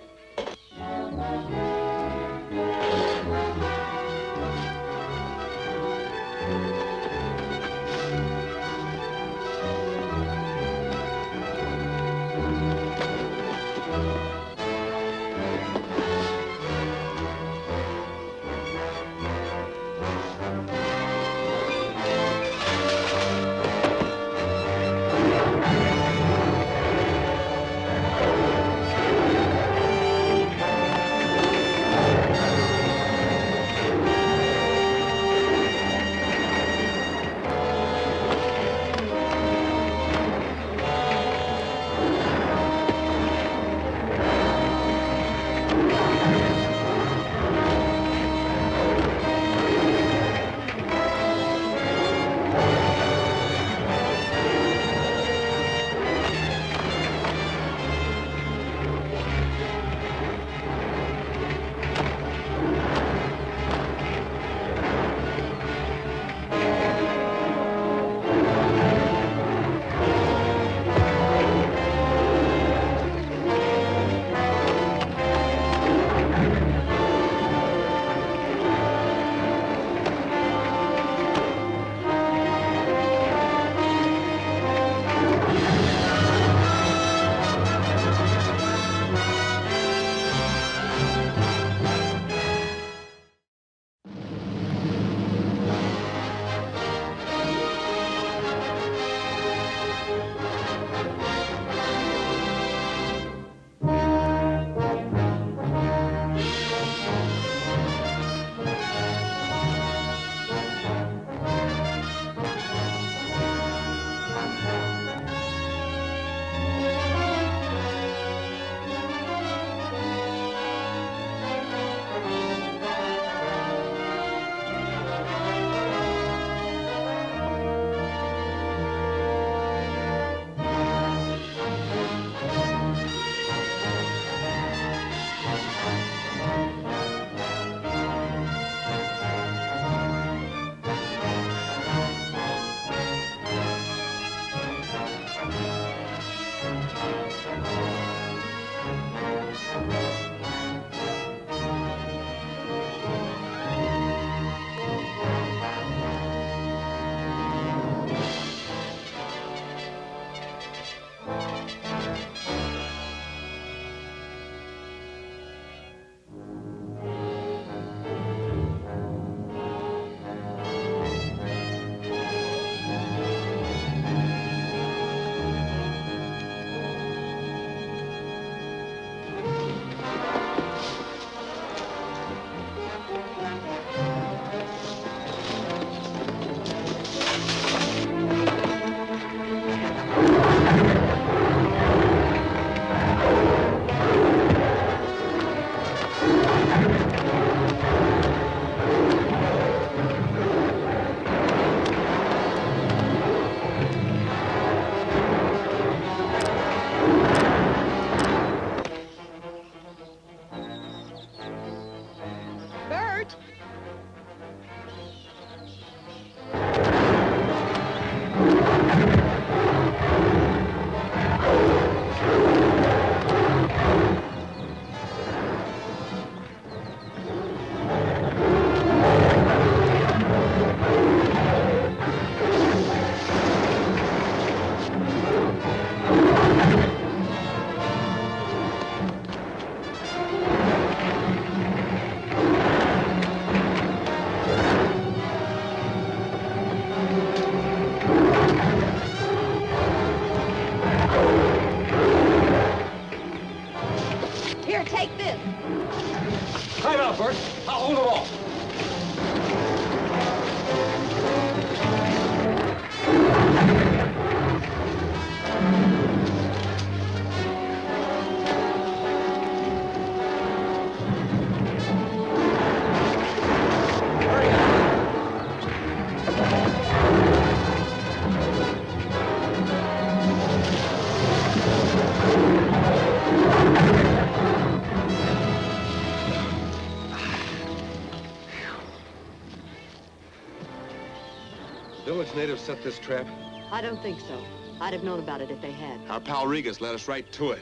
village natives set this trap? I don't think so. I'd have known about it if they had. Our pal Regas led us right to it.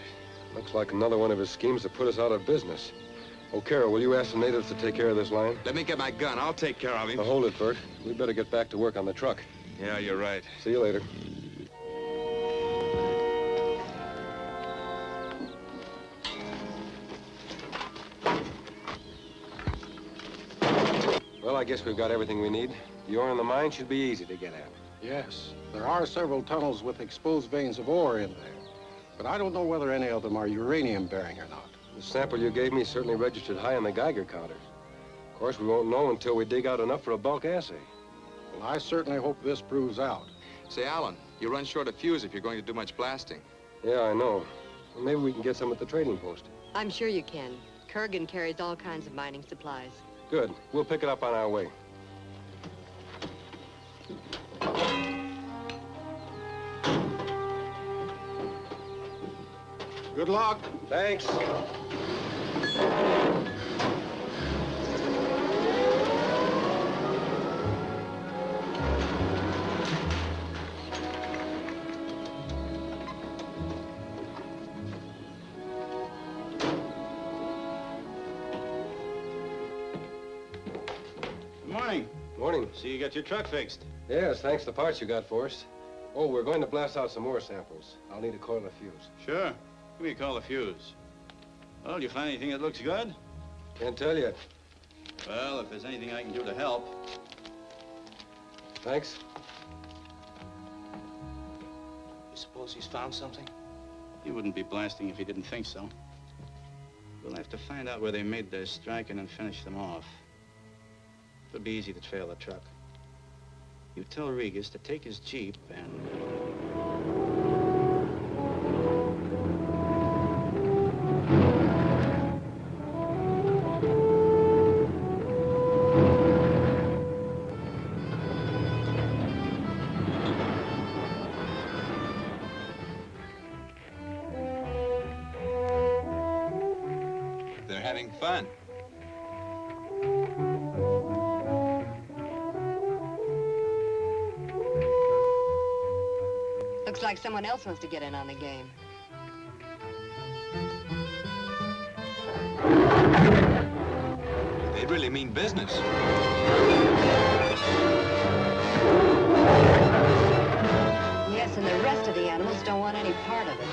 Looks like another one of his schemes to put us out of business. Oh, Carol, will you ask the natives to take care of this line? Let me get my gun. I'll take care of him. Now, hold it, Bert. We better get back to work on the truck. Yeah, you're right. See you later. Well, I guess we've got everything we need. The ore in the mine should be easy to get at. Yes, there are several tunnels with exposed veins of ore in there. But I don't know whether any of them are uranium-bearing or not. The sample you gave me certainly registered high on the Geiger counter. Of course, we won't know until we dig out enough for a bulk assay. Well, I certainly hope this proves out. Say, Alan, you run short of fuse if you're going to do much blasting. Yeah, I know. Well, maybe we can get some at the trading post. I'm sure you can. Kurgan carries all kinds of mining supplies. Good. We'll pick it up on our way. Good luck. Thanks. Good morning. Morning. See you got your truck fixed. Yes, thanks to the parts you got for us. Oh, we're going to blast out some more samples. I'll need a coil of fuse. Sure. Give me a call of fuse. Well, you find anything that looks good? Can't tell yet. Well, if there's anything I can do to help. Thanks. You suppose he's found something? He wouldn't be blasting if he didn't think so. We'll have to find out where they made their strike and then finish them off. It'll be easy to trail the truck. You tell Regas to take his Jeep and... They're having fun. Looks like someone else wants to get in on the game. They really mean business. Yes, and the rest of the animals don't want any part of it.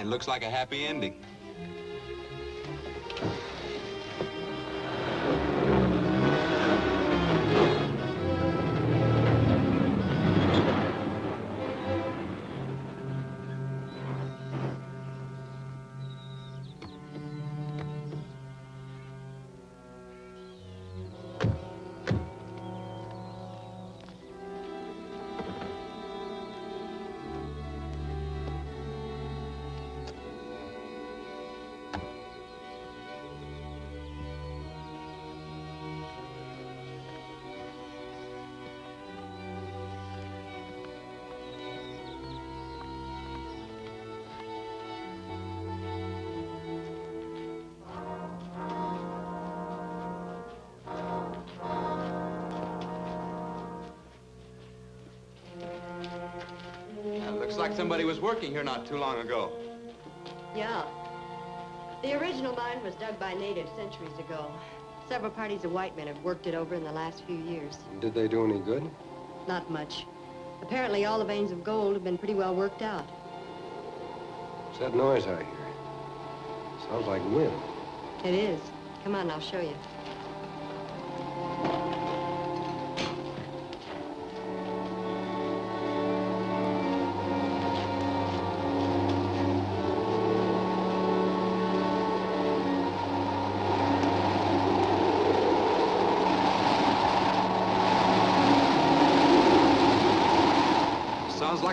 It looks like a happy ending. Looks like somebody was working here not too long ago. Yeah. The original mine was dug by natives centuries ago. Several parties of white men have worked it over in the last few years. Did they do any good? Not much. Apparently, all the veins of gold have been pretty well worked out. What's that noise I hear? Sounds like wind. It is. Come on, I'll show you.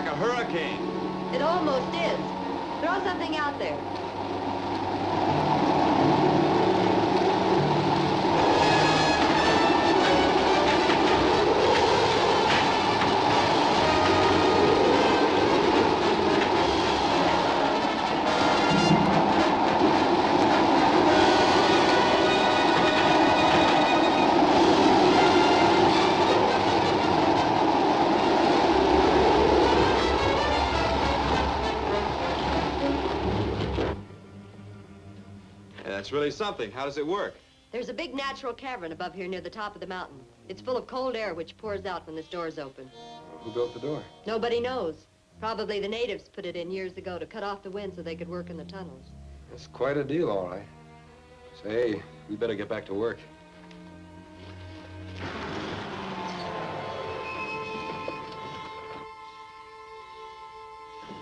like a hurricane. It almost is. Throw something out there. That's really something. How does it work? There's a big natural cavern above here near the top of the mountain. It's full of cold air which pours out when this door's open. Who built the door? Nobody knows. Probably the natives put it in years ago to cut off the wind so they could work in the tunnels. That's quite a deal, all right. Say, we better get back to work.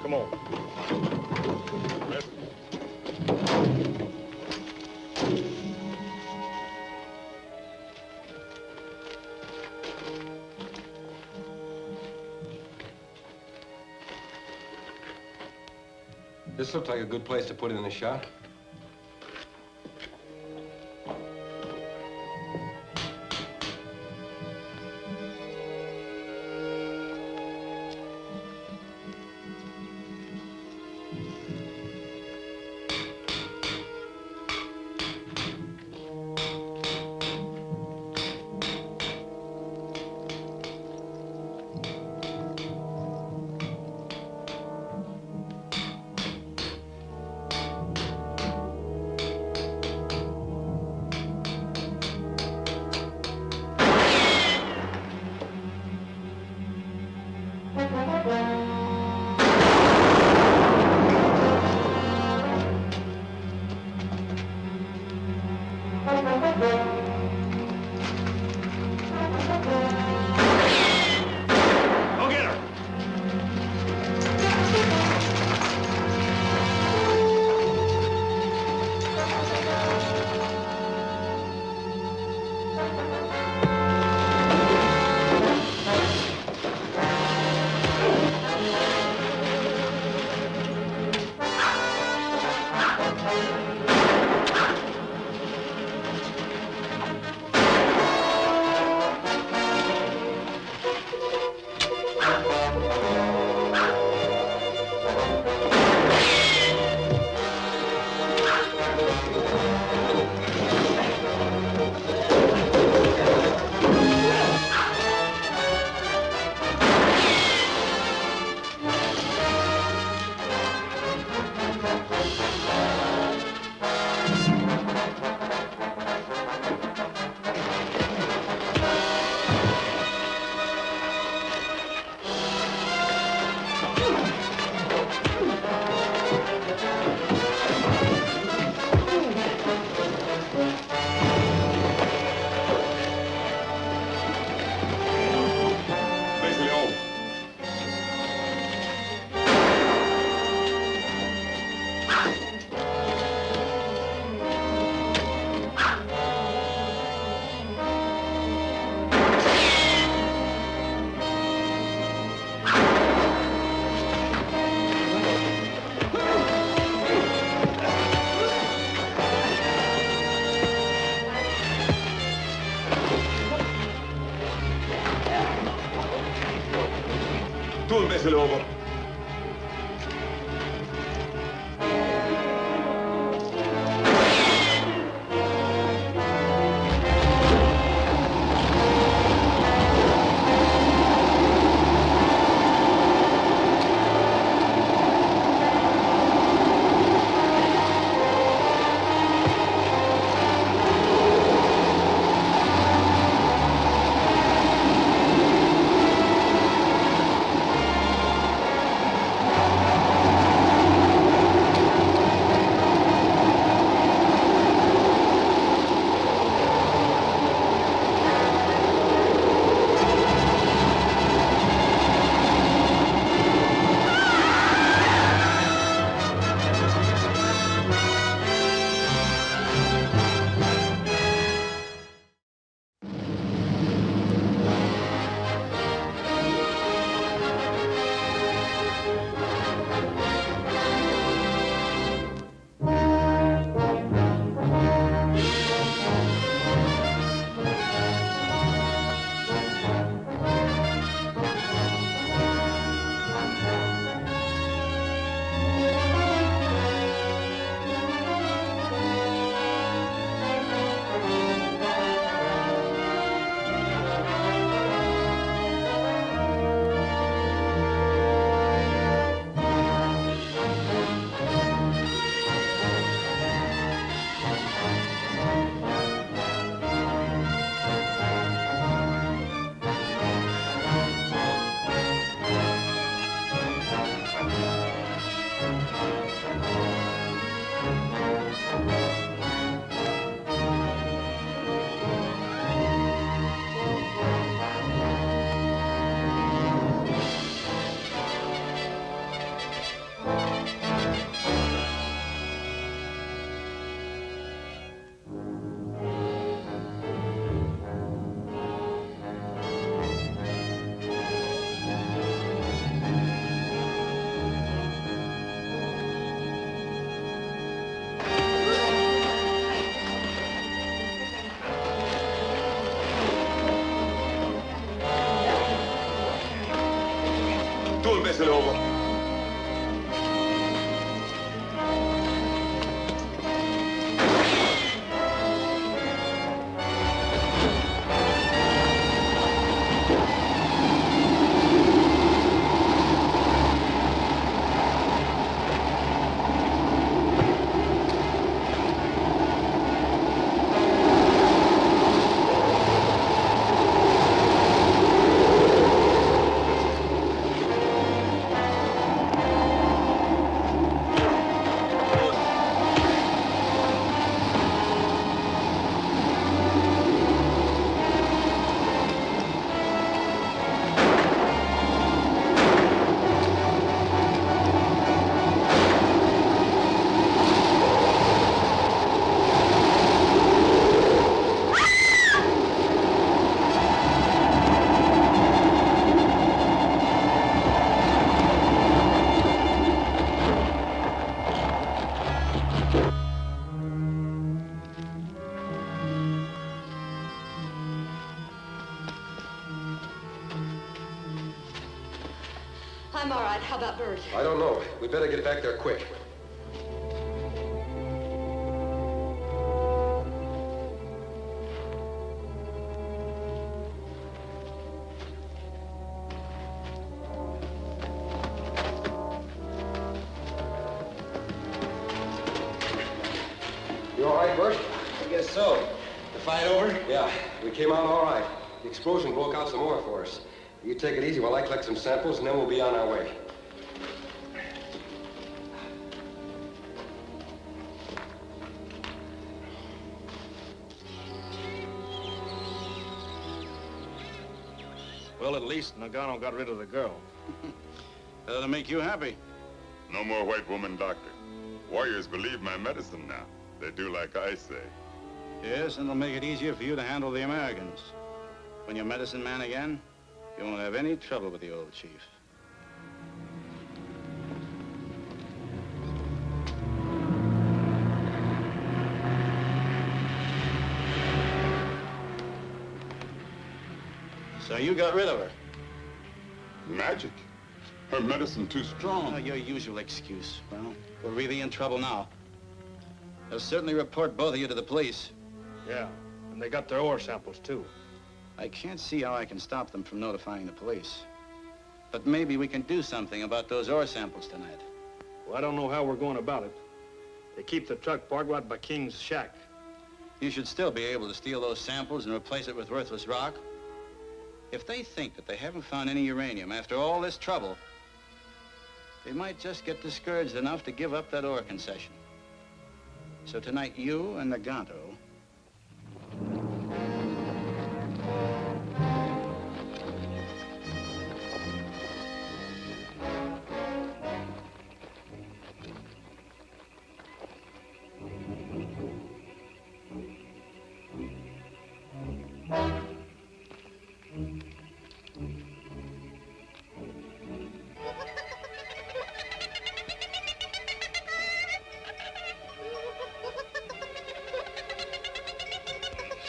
Come on. Rest. This looks like a good place to put in a shot. Tú, imbécil lobo. mess it over. I'm all right. How about Bert? I don't know. We better get back there quick. You all right, Bert? I guess so. The fight over? Yeah, we came out all right. The explosion broke out some more for us. You take it easy while I collect some samples, and then we'll be on our way. Well, at least Nagano got rid of the girl. That'll make you happy. No more white woman doctor. Warriors believe my medicine now. They do like I say. Yes, and it'll make it easier for you to handle the Americans. When you're medicine man again, you won't have any trouble with the old chief. So you got rid of her? Magic. Her medicine too strong. Oh, your usual excuse. Well, we're really in trouble now. They'll certainly report both of you to the police. Yeah, and they got their ore samples, too. I can't see how I can stop them from notifying the police. But maybe we can do something about those ore samples tonight. Well, I don't know how we're going about it. They keep the truck parked right by King's shack. You should still be able to steal those samples and replace it with worthless rock. If they think that they haven't found any uranium after all this trouble, they might just get discouraged enough to give up that ore concession. So tonight, you and Nagano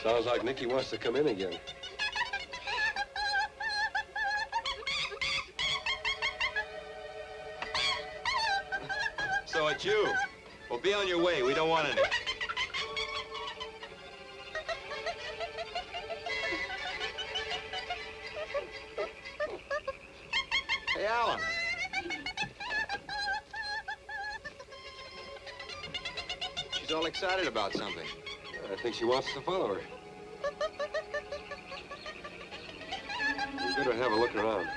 Sounds like Nicky wants to come in again. So it's you. Well, be on your way. We don't want any. Hey, Alan. She's all excited about something. I think she wants us to follow her. We better have a look around.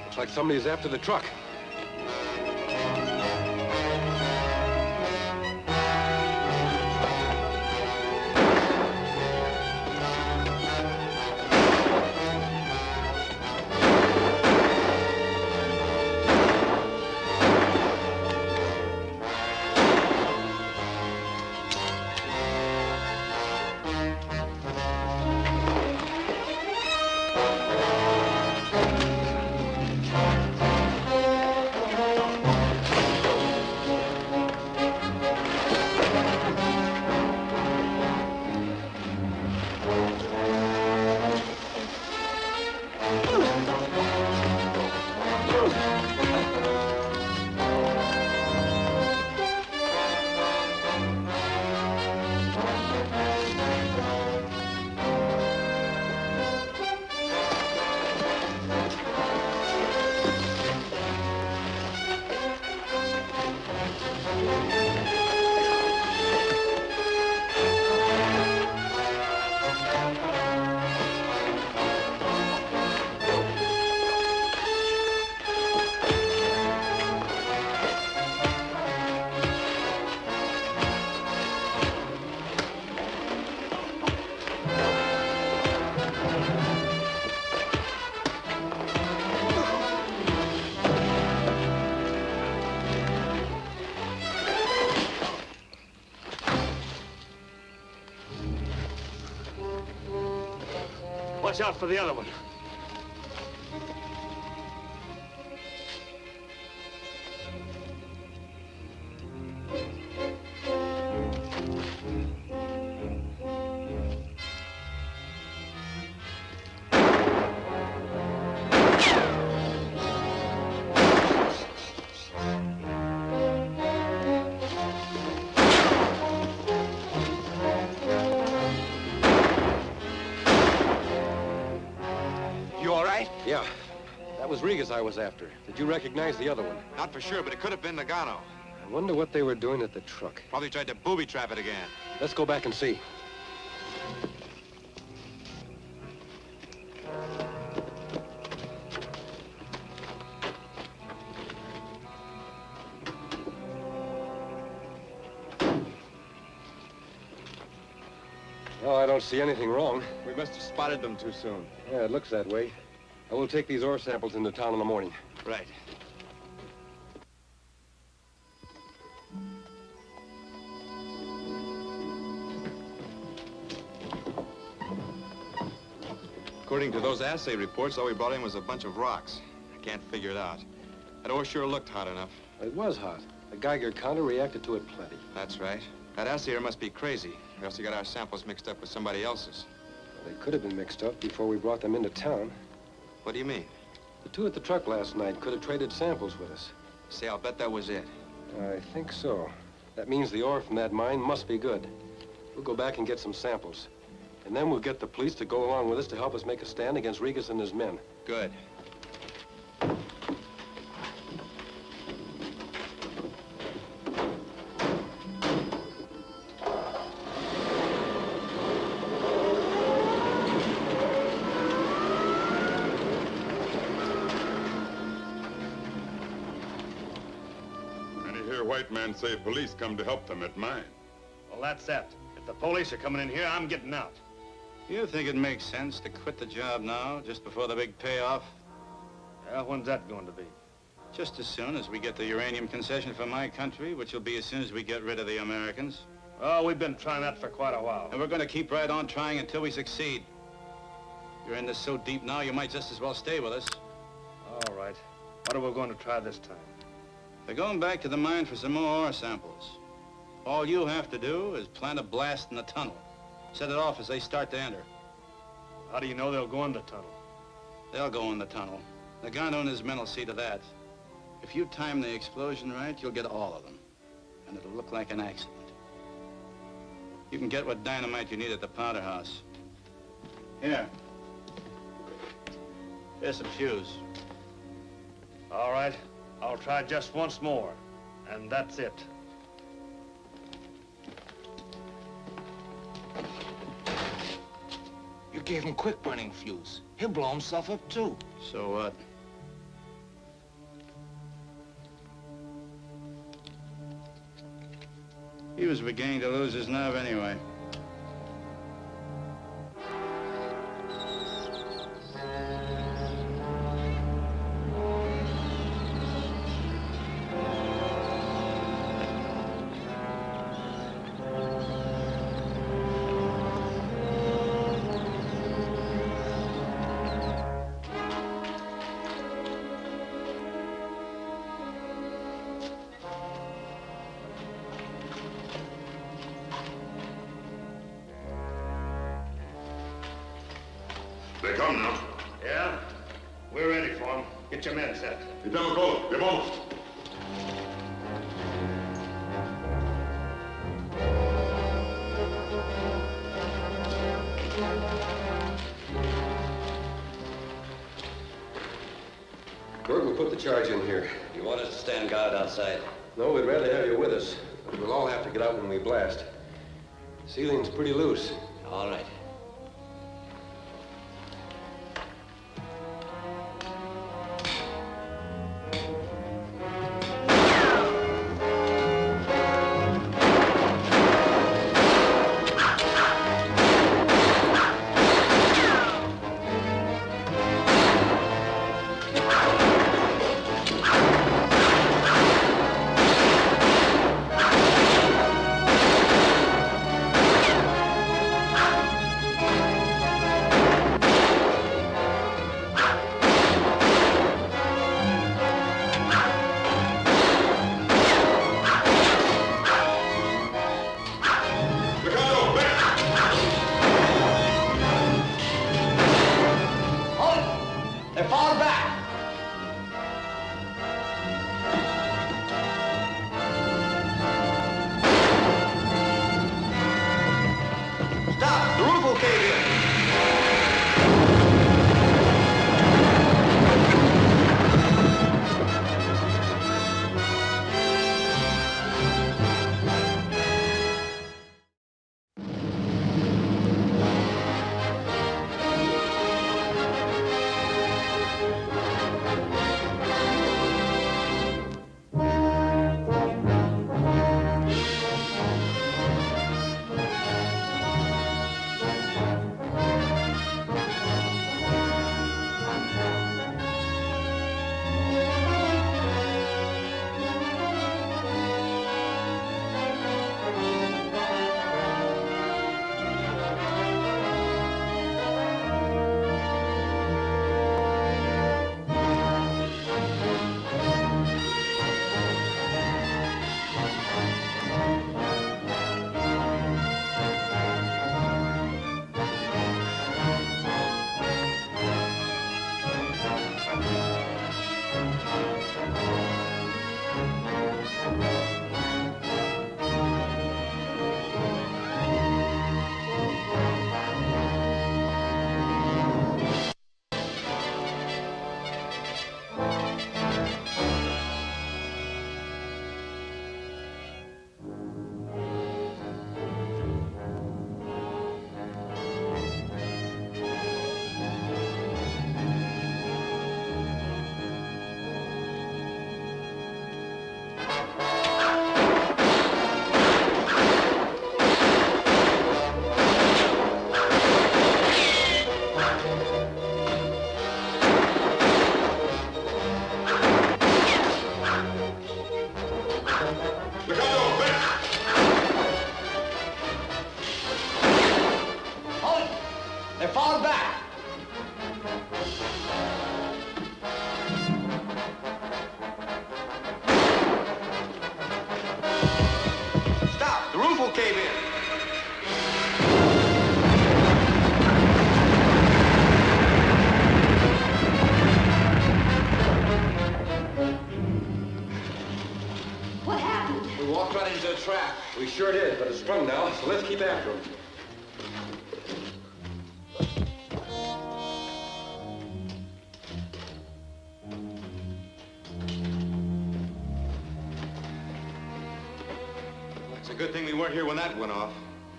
Looks like somebody's after the truck. watch out for the other one. Yeah, that was Rigas I was after. Did you recognize the other one? Not for sure, but it could have been Nagano. I wonder what they were doing at the truck. Probably tried to booby trap it again. Let's go back and see. Oh, I don't see anything wrong. We must have spotted them too soon. Yeah, it looks that way. I will take these ore samples into town in the morning. Right. According to those assay reports, all we brought in was a bunch of rocks. I can't figure it out. That ore sure looked hot enough. It was hot. The Geiger counter reacted to it plenty. That's right. That assayer must be crazy, or else he got our samples mixed up with somebody else's. They could have been mixed up before we brought them into town. What do you mean? The two at the truck last night could have traded samples with us. Say, I'll bet that was it. I think so. That means the ore from that mine must be good. We'll go back and get some samples. And then we'll get the police to go along with us to help us make a stand against Rigas and his men. Good. White man say police come to help them at mine. Well, that's it. If the police are coming in here, I'm getting out. You think it makes sense to quit the job now, just before the big payoff? Yeah, when's that going to be? Just as soon as we get the uranium concession for my country, which will be as soon as we get rid of the Americans. Oh, we've been trying that for quite a while. And we're going to keep right on trying until we succeed. You're in this so deep now, you might just as well stay with us. All right. What are we going to try this time? We're going back to the mine for some more ore samples. All you have to do is plant a blast in the tunnel. Set it off as they start to enter. How do you know they'll go in the tunnel? They'll go in the tunnel. Nagano and his men will see to that. If you time the explosion right, you'll get all of them. And it'll look like an accident. You can get what dynamite you need at the powder house. Here. Here's some fuse. All right. I'll try just once more, and that's it. You gave him quick-burning fuse. He'll blow himself up, too. So what? He was beginning to lose his nerve anyway. They come now. Yeah? We're ready for them. Get your men set. Estamos todos. ¡Que vamos! Gordon will put the charge in here. You want us to stand guard outside? No, we'd rather have you with us. But we'll all have to get out when we blast. Ceiling's pretty loose. All right. Stop! The roof will cave in. What happened? We walked right into a trap. We sure did, but it's sprung now, so let's keep after him. It's a good thing we weren't here when that went off.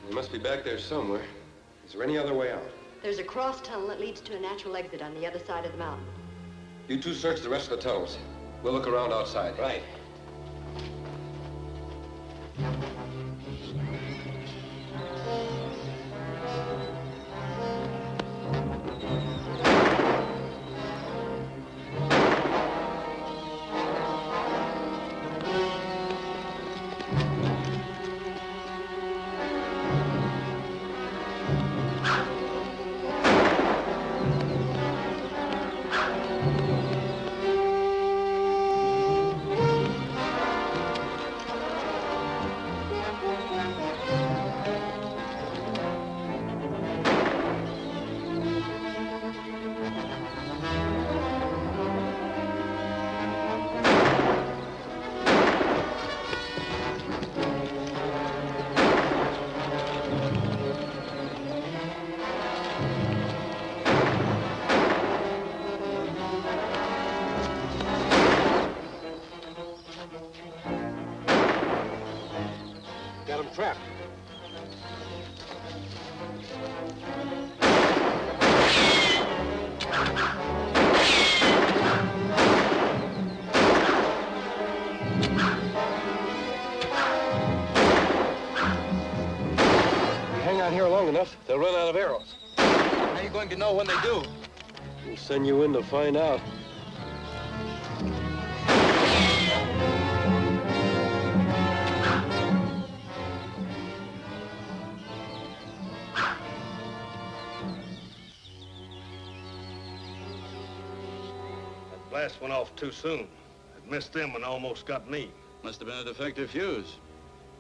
We must be back there somewhere. Is there any other way out? There's a cross tunnel that leads to a natural exit on the other side of the mountain. You two search the rest of the tunnels. We'll look around outside. Right. Got him trapped. We hang on here long enough, they'll run out of arrows. How are you going to know when they do? We'll send you in to find out. That blast went off too soon. It missed them and almost got me. Must have been a defective fuse.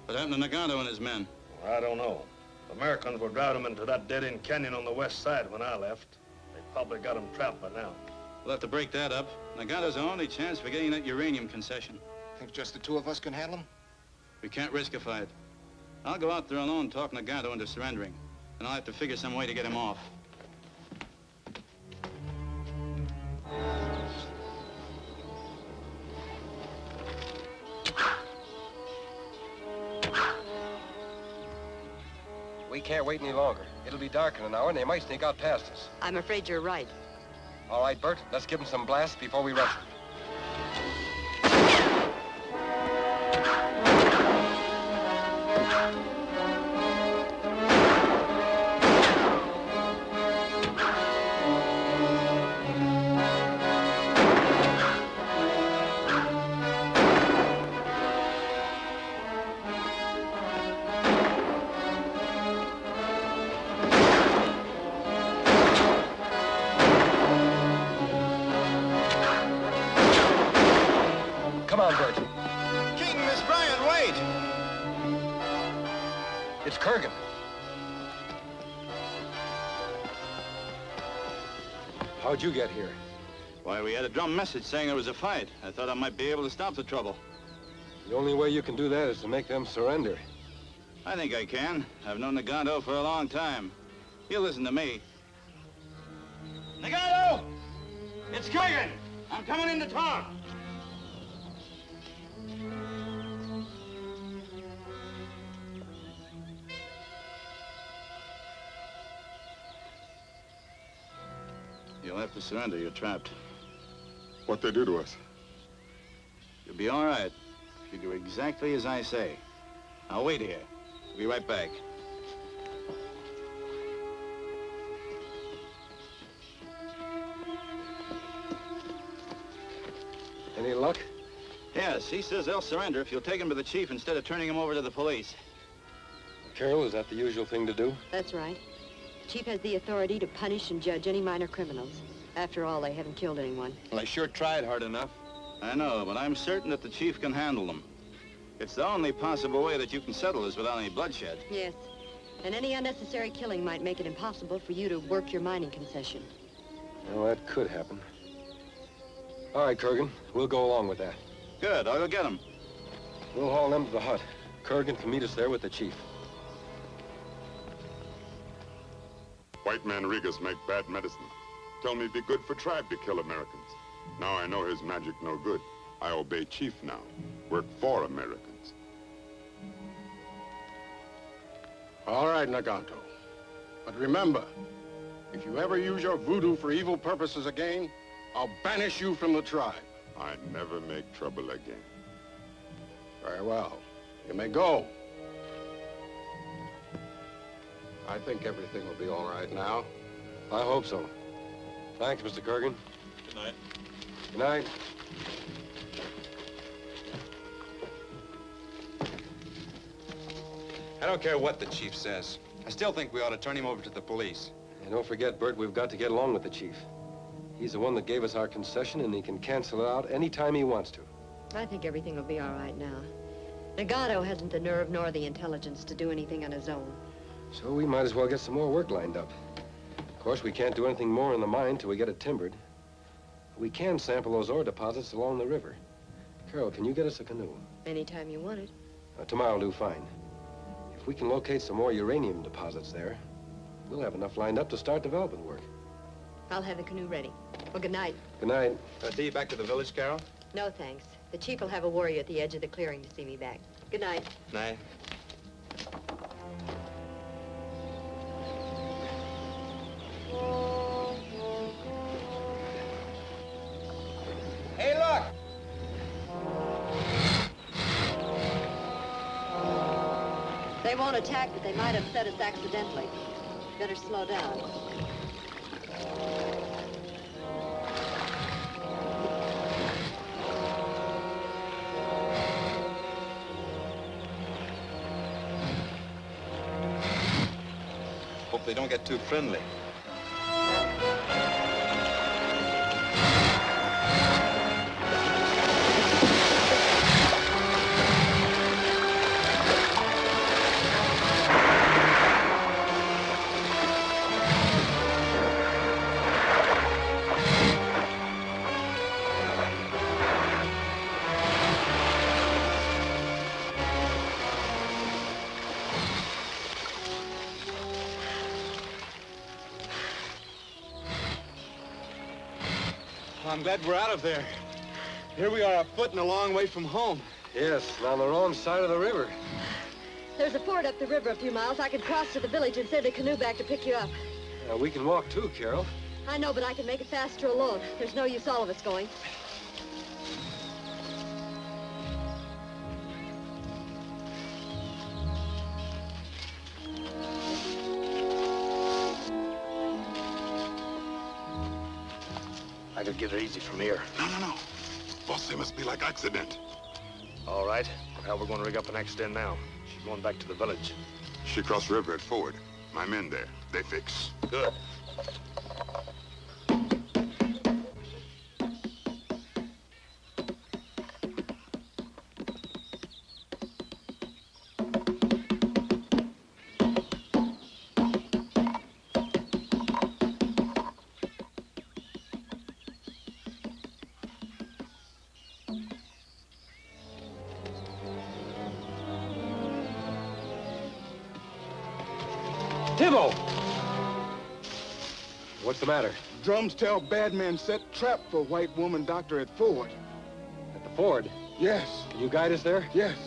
What happened to Nagato and his men? I don't know. The Americans were driving them into that dead-end canyon on the west side when I left. They probably got them trapped by now. We'll have to break that up. Nagato's our only chance for getting that uranium concession. Think just the two of us can handle them? We can't risk a fight. I'll go out there alone, talk Nagato into surrendering. And I'll have to figure some way to get him off. We can't wait any longer. It'll be dark in an hour, and they might sneak out past us. I'm afraid you're right. All right, Bert, let's give them some blasts before we rush them. Come on, Bert. King, Miss Bryant, wait! It's Kurgan. How'd you get here? Why, we had a drum message saying there was a fight. I thought I might be able to stop the trouble. The only way you can do that is to make them surrender. I think I can. I've known Nagato for a long time. He'll listen to me. Nagato! It's Kurgan! I'm coming into town! You'll have to surrender. You're trapped. What they do to us? You'll be all right if you do exactly as I say. I'll wait here. I'll be right back. Any luck? Yes, he says they'll surrender if you'll take him to the chief instead of turning him over to the police. Carol, is that the usual thing to do? That's right. chief has the authority to punish and judge any minor criminals. After all, they haven't killed anyone. Well, I sure tried hard enough. I know, but I'm certain that the chief can handle them. It's the only possible way that you can settle this without any bloodshed. Yes, and any unnecessary killing might make it impossible for you to work your mining concession. Well, that could happen. All right, Kurgan, we'll go along with that. Good, I'll go get him. We'll haul them to the hut. Kurgan can meet us there with the chief. White man Rigas make bad medicine. Tell me be good for tribe to kill Americans. Now I know his magic no good. I obey chief now. Work for Americans. All right, Naganto. But remember, if you ever use your voodoo for evil purposes again, I'll banish you from the tribe. I never make trouble again. Very well. You may go. I think everything will be all right now. I hope so. Thanks, Mr. Kurgan. Good night. Good night. I don't care what the chief says. I still think we ought to turn him over to the police. And don't forget, Bert, we've got to get along with the chief. He's the one that gave us our concession, and he can cancel it out any time he wants to. I think everything will be all right now. Nagato hasn't the nerve nor the intelligence to do anything on his own. So we might as well get some more work lined up. Of course, we can't do anything more in the mine till we get it timbered. We can sample those ore deposits along the river. Carol, can you get us a canoe? Anytime you want it. Tomorrow will do fine. If we can locate some more uranium deposits there, we'll have enough lined up to start development work. I'll have the canoe ready. Well, good night. Good night. Can I see you back to the village, Carol? No, thanks. The chief will have a warrior at the edge of the clearing to see me back. Good night. Night. Hey, look! They won't attack, but they might upset us accidentally. Better slow down. Hope they don't get too friendly. I'm glad we're out of there. Here we are afoot and a long way from home. Yes, and on the wrong side of the river. There's a ford up the river a few miles. I could cross to the village and send a canoe back to pick you up. We can walk too, Carol. I know, but I can make it faster alone. There's no use all of us going. I could get her easy from here. No. Boss, they must be like accident. All right. Well, we're going to rig up and extend now. She's going back to the village. She crossed river at Ford. My men there. They fix. Good. Tibbo! What's the matter? Drums tell bad men set trap for white woman doctor at Ford. At the ford? Yes. Can you guide us there? Yes.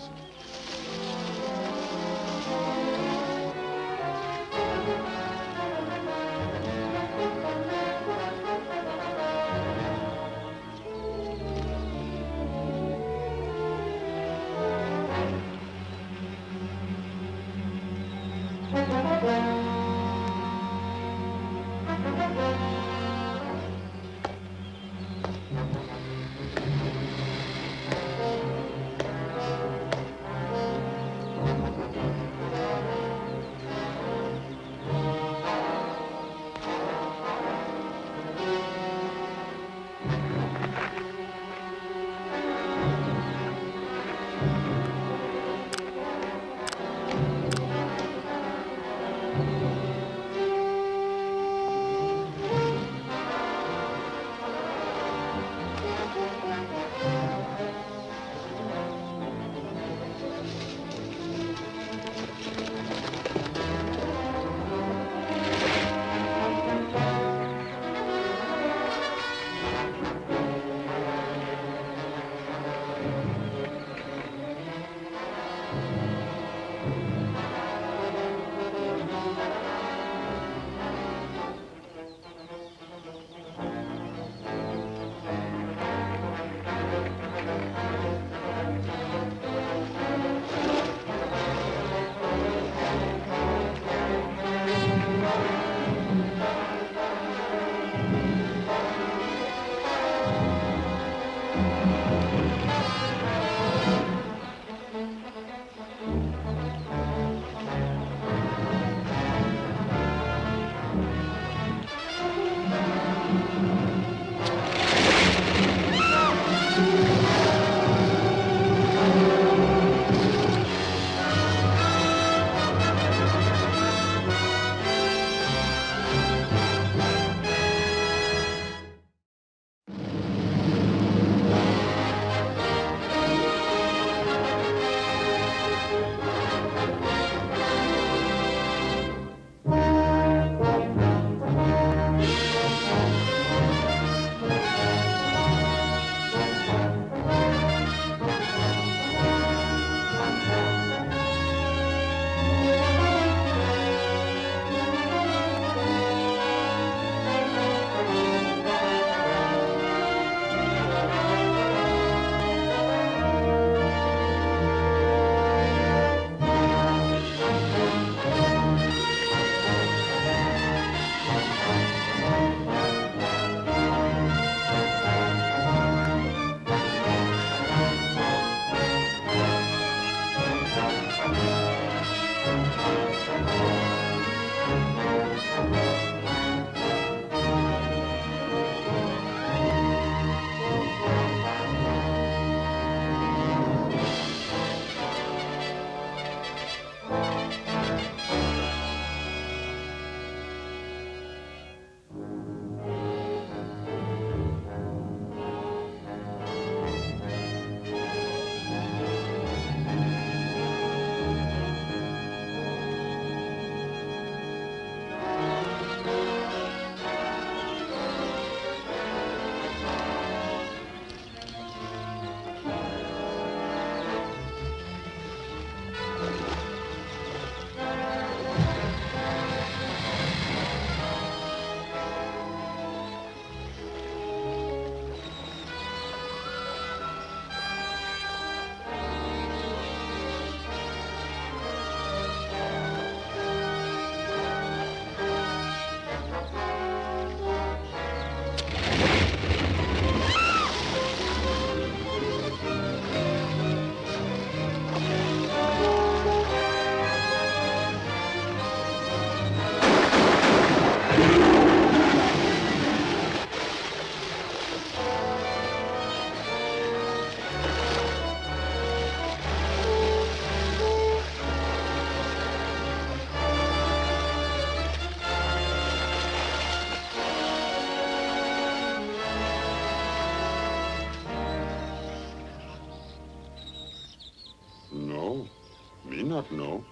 not know.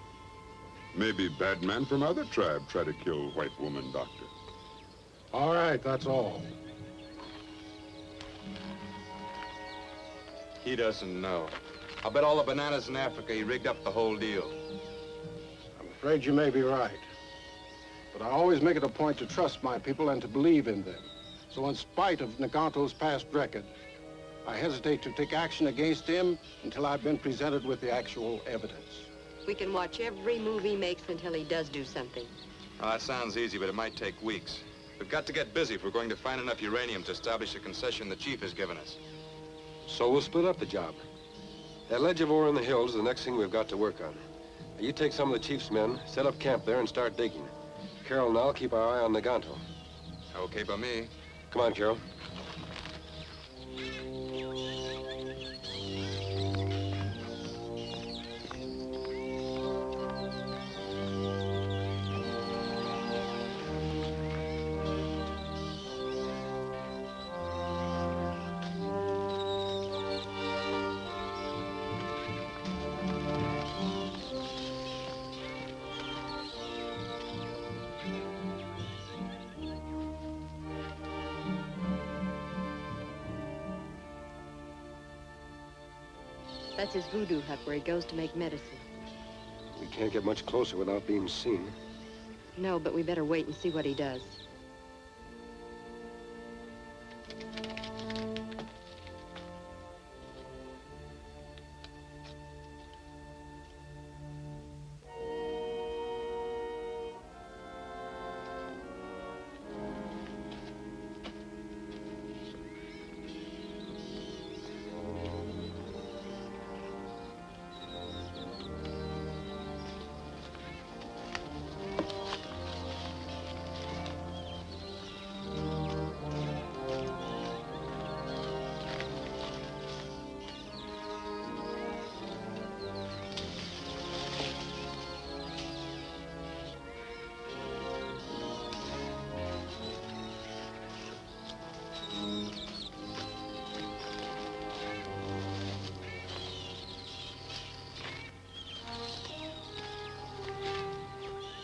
Maybe bad men from other tribe try to kill white woman doctor. All right, that's all. He doesn't know. I'll bet all the bananas in Africa he rigged up the whole deal. I'm afraid you may be right. But I always make it a point to trust my people and to believe in them. So in spite of Nganto's past record, I hesitate to take action against him until I've been presented with the actual evidence. We can watch every move he makes until he does do something. Well, that sounds easy, but it might take weeks. We've got to get busy if we're going to find enough uranium to establish a concession the chief has given us. So we'll split up the job. That ledge of ore in the hills is the next thing we've got to work on. You take some of the chief's men, set up camp there, and start digging. Carol and I'll keep our eye on Nganto. Okay by me. Come on, Carol. That's his voodoo hut where he goes to make medicine. We can't get much closer without being seen. No, but we better wait and see what he does.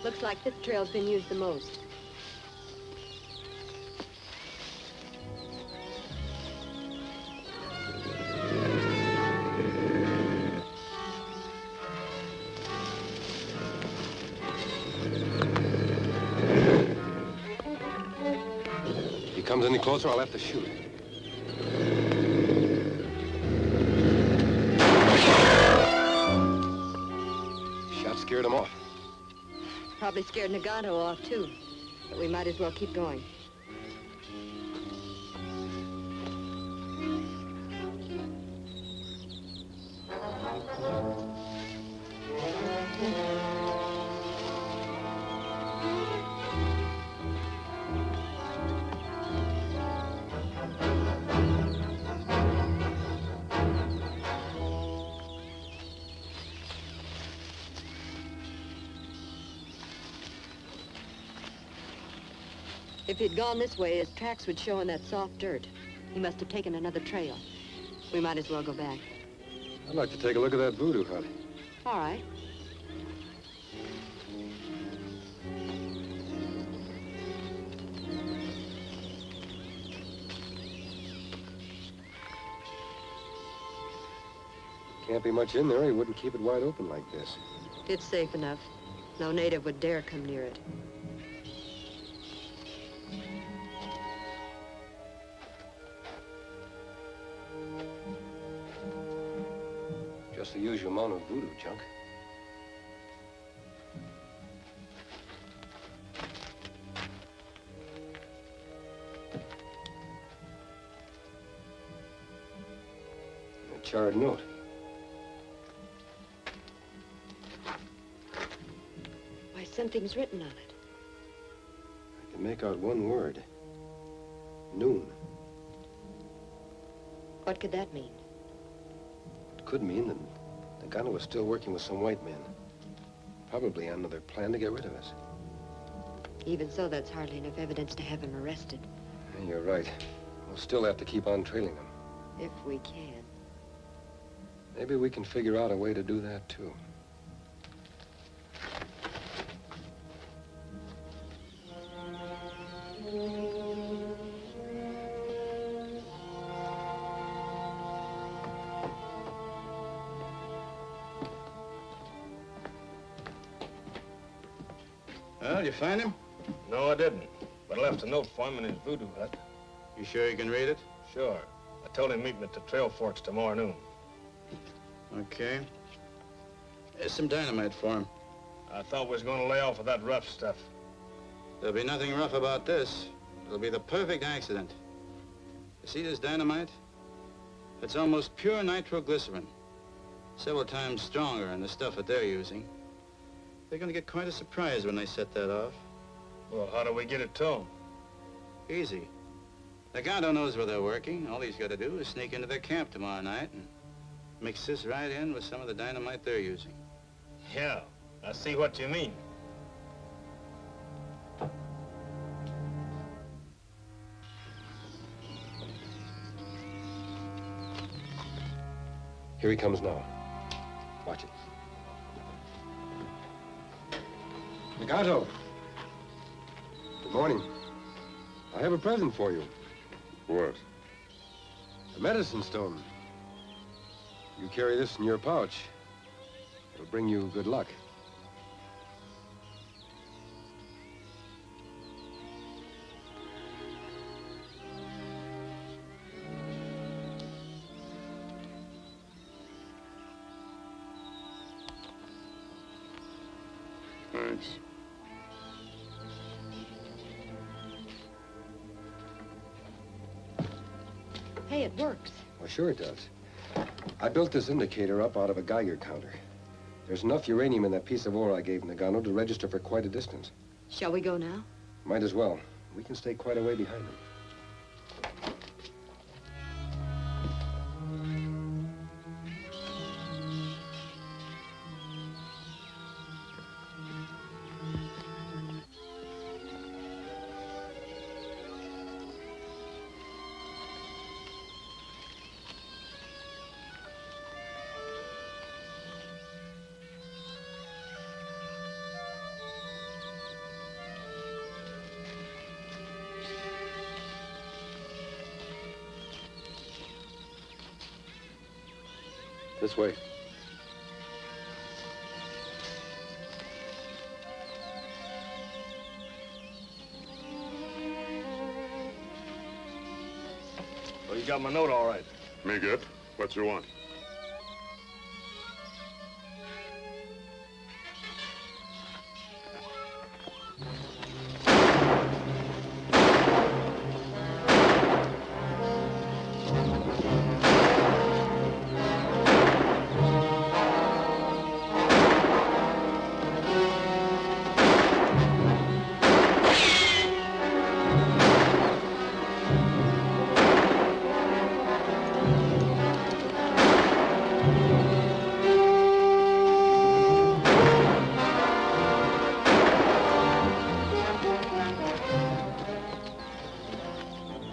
Looks like this trail's been used the most. If he comes any closer, I'll have to shoot. Shot scared him off. Probably scared Nganto off, too. But we might as well keep going. If he'd gone this way, his tracks would show in that soft dirt. He must have taken another trail. We might as well go back. I'd like to take a look at that voodoo hut. All right. Can't be much in there. He wouldn't keep it wide open like this. It's safe enough. No native would dare come near it. Just the usual amount of voodoo junk. A charred note. Why, something's written on it. I can make out one word. Noon. What could that mean? It could mean that Nganto was still working with some white men. Probably on another plan to get rid of us. Even so, that's hardly enough evidence to have him arrested. Yeah, you're right. We'll still have to keep on trailing him. If we can. Maybe we can figure out a way to do that, too. Well, you find him? No, I didn't. But I left a note for him in his voodoo hut. You sure you can read it? Sure. I told him meeting at the trail forks tomorrow noon. Okay. Here's some dynamite for him. I thought we was going to lay off of that rough stuff. There'll be nothing rough about this. It'll be the perfect accident. You see this dynamite? It's almost pure nitroglycerin. Several times stronger than the stuff that they're using. They're going to get quite a surprise when they set that off. Well, how do we get it to them? Easy. The Gato knows where they're working. All he's got to do is sneak into their camp tomorrow night and mix this right in with some of the dynamite they're using. Yeah, I see what you mean. Here he comes now. Watch it. Legato. Good morning. I have a present for you. What? A medicine stone. You carry this in your pouch. It'll bring you good luck. Thanks. Hey, it works. Well, sure it does. I built this indicator up out of a Geiger counter. There's enough uranium in that piece of ore I gave Nagano to register for quite a distance. Shall we go now? Might as well. We can stay quite a way behind them. This way. Well, you got my note all right. Me good. What you want?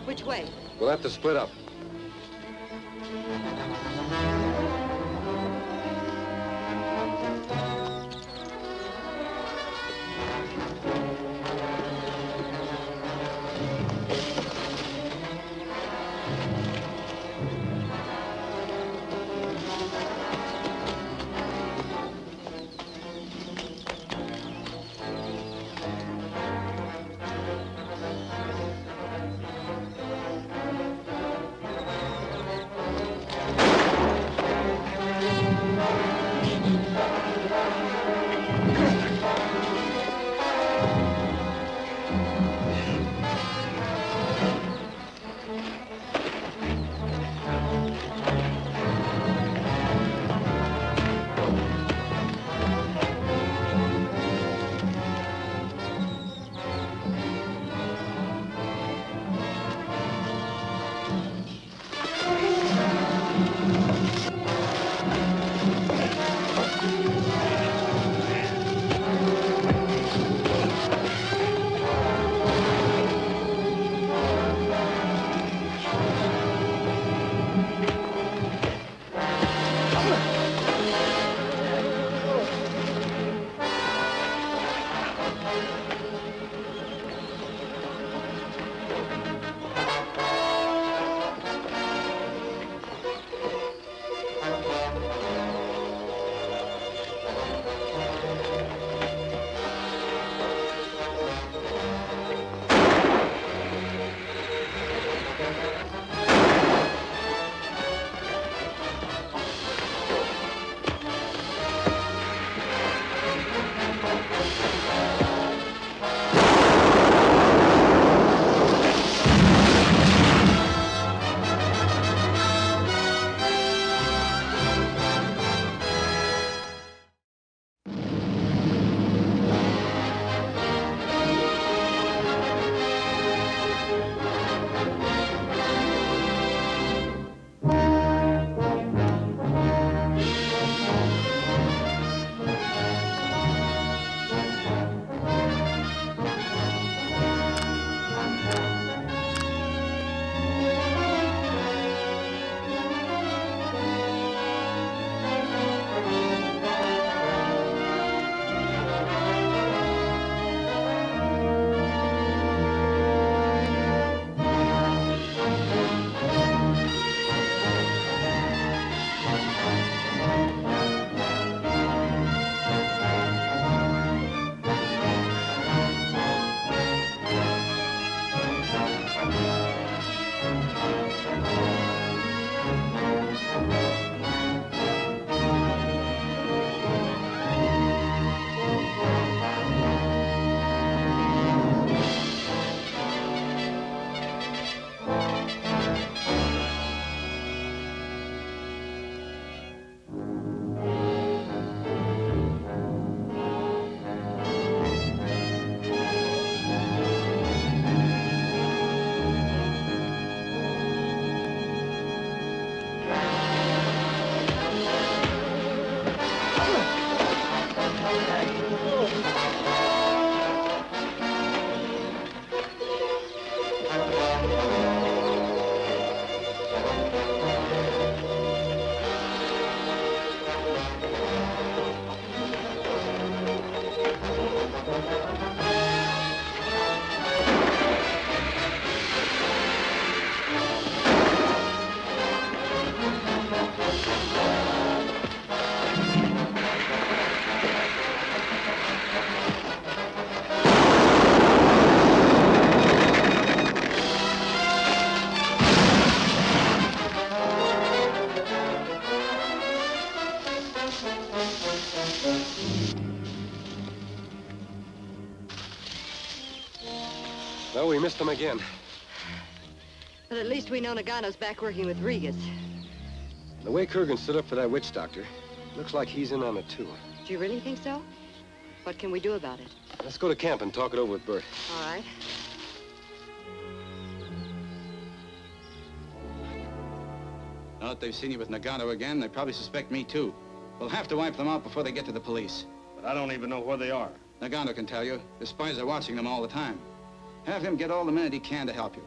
Which way? We'll have to split up. bust them again. But at least we know Nagano's back working with Regas. The way Kurgan stood up for that witch doctor, looks like he's in on it, too. Do you really think so? What can we do about it? Let's go to camp and talk it over with Bert. All right. Now that they've seen you with Nagano again, they probably suspect me, too. We'll have to wipe them out before they get to the police. But I don't even know where they are. Nagano can tell you. The spies are watching them all the time. Have him get all the men he can to help you.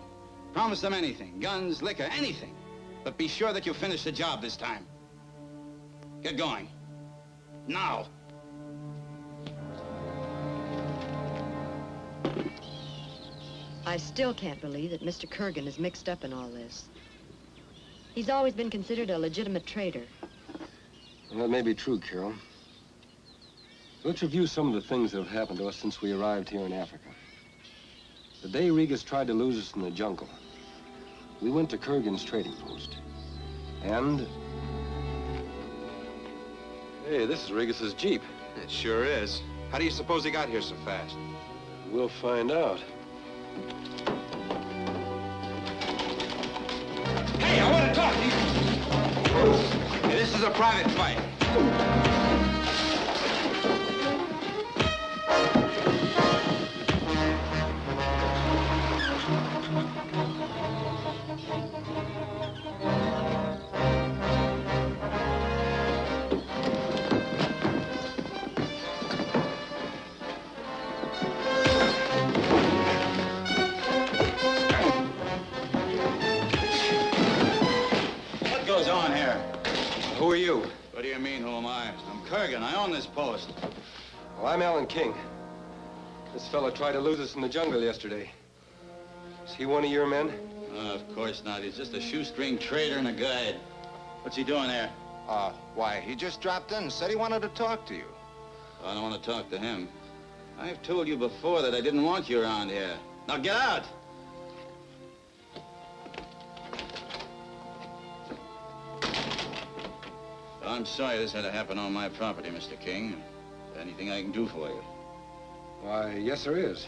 Promise them anything, guns, liquor, anything. But be sure that you finish the job this time. Get going. Now. I still can't believe that Mr. Kurgan is mixed up in all this. He's always been considered a legitimate traitor. Well, that may be true, Carol. Let's review some of the things that have happened to us since we arrived here in Africa. The day Regas tried to lose us in the jungle, we went to Kurgan's trading post. And... Hey, this is Regas's Jeep. It sure is. How do you suppose he got here so fast? We'll find out. Hey, I want to talk to you. Hey, this is a private fight. Who are you? What do you mean, who am I? I'm Kurgan. I own this post. Well, I'm Alan King. This fella tried to lose us in the jungle yesterday. Is he one of your men? Of course not. He's just a shoestring trader and a guide. What's he doing there? Why, he just dropped in and said he wanted to talk to you. I don't want to talk to him. I've told you before that I didn't want you around here. Now get out! I'm sorry this had to happen on my property, Mr. King. Anything I can do for you? Why, yes, there is.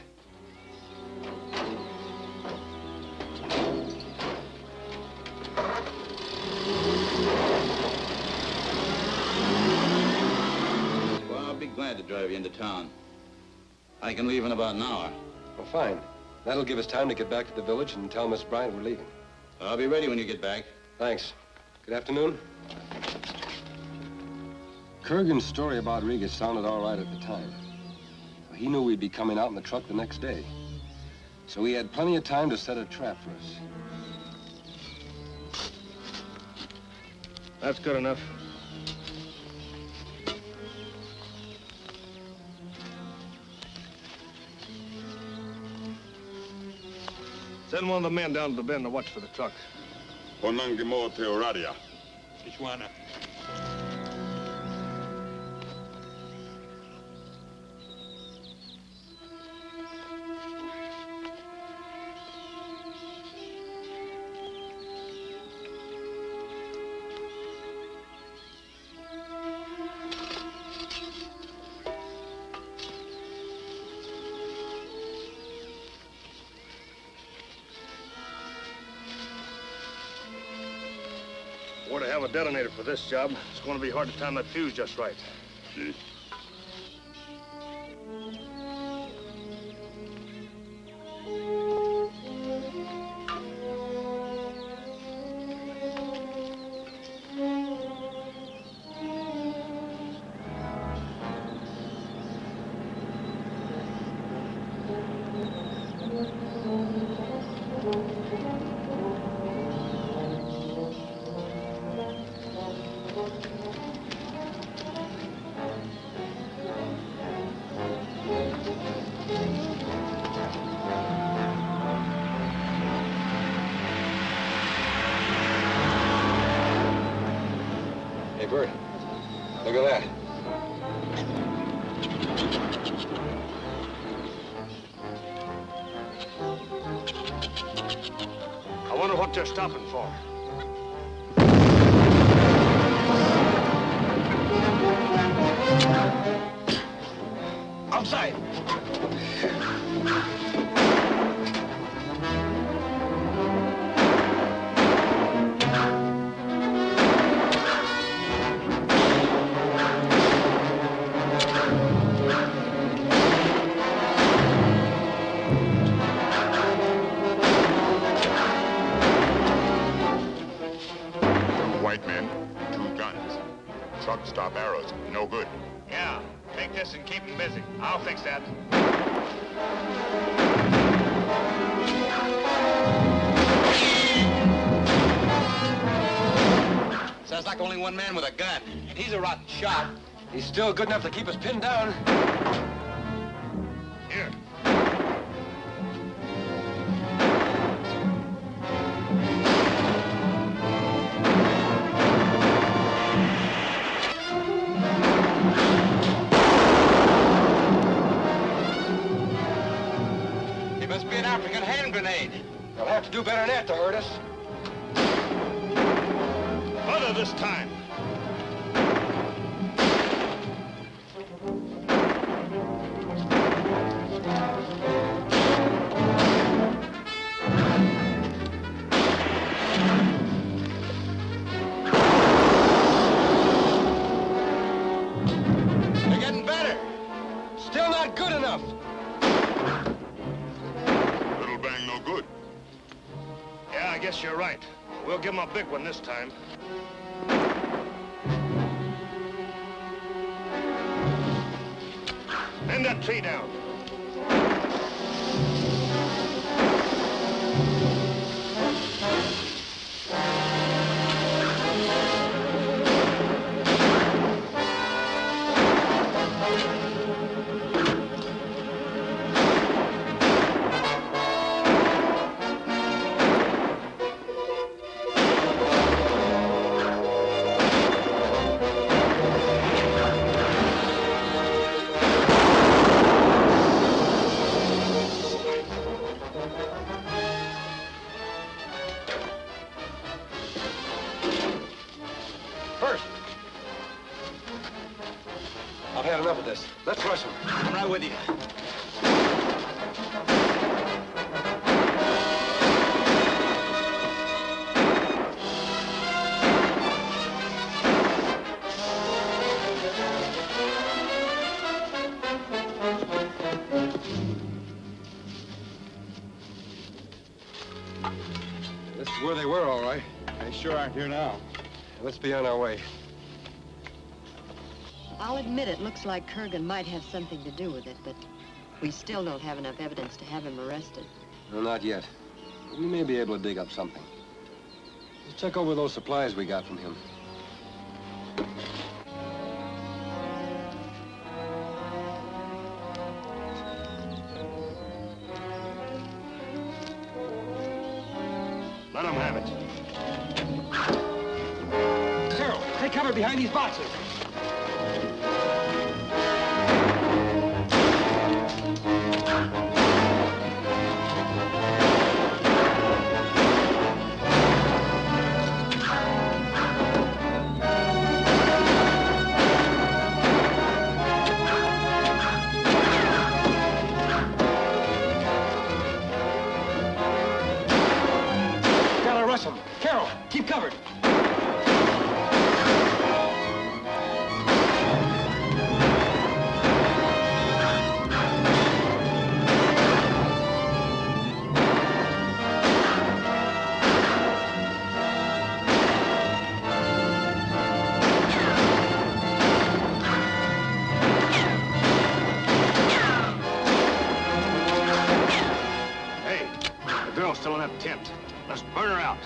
Well, I'll be glad to drive you into town. I can leave in about an hour. Well, fine. That'll give us time to get back to the village and tell Miss Bryant we're leaving. I'll be ready when you get back. Thanks. Good afternoon. Kurgan's story about Regas sounded all right at the time. He knew we'd be coming out in the truck the next day. So he had plenty of time to set a trap for us. That's good enough. Send one of the men down to the bend to watch for the truck. Honangimo Teoradia. Ishwana. We're to have a detonator for this job. It's going to be hard to time that fuse just right. Gee. Hey, Bert, look at that. I wonder what they're stopping for. Outside. stop arrows. No good. Yeah, take this and keep him busy. I'll fix that. Sounds like only one man with a gun, and he's a rotten shot. He's still good enough to keep us pinned down. Here. He must be an African hand grenade. They'll have to do better than that to hurt us. Harder this time. They're getting better. Still not good enough. Little bang no good. Yeah, I guess you're right. We'll give him a big one this time. Bend that tree down. First. I've had enough of this. Let's rush him. I'm right with you. This is where they were, all right. They sure aren't here now. Let's be on our way. I'll admit it looks like Kurgan might have something to do with it, but we still don't have enough evidence to have him arrested. No, not yet. But we may be able to dig up something. Let's check over those supplies we got from him. Let him have it. Carol, take cover behind these boxes. Gotta rush them. Carol, keep covered. Hey, the girl's still in that tent. Let's burn her out.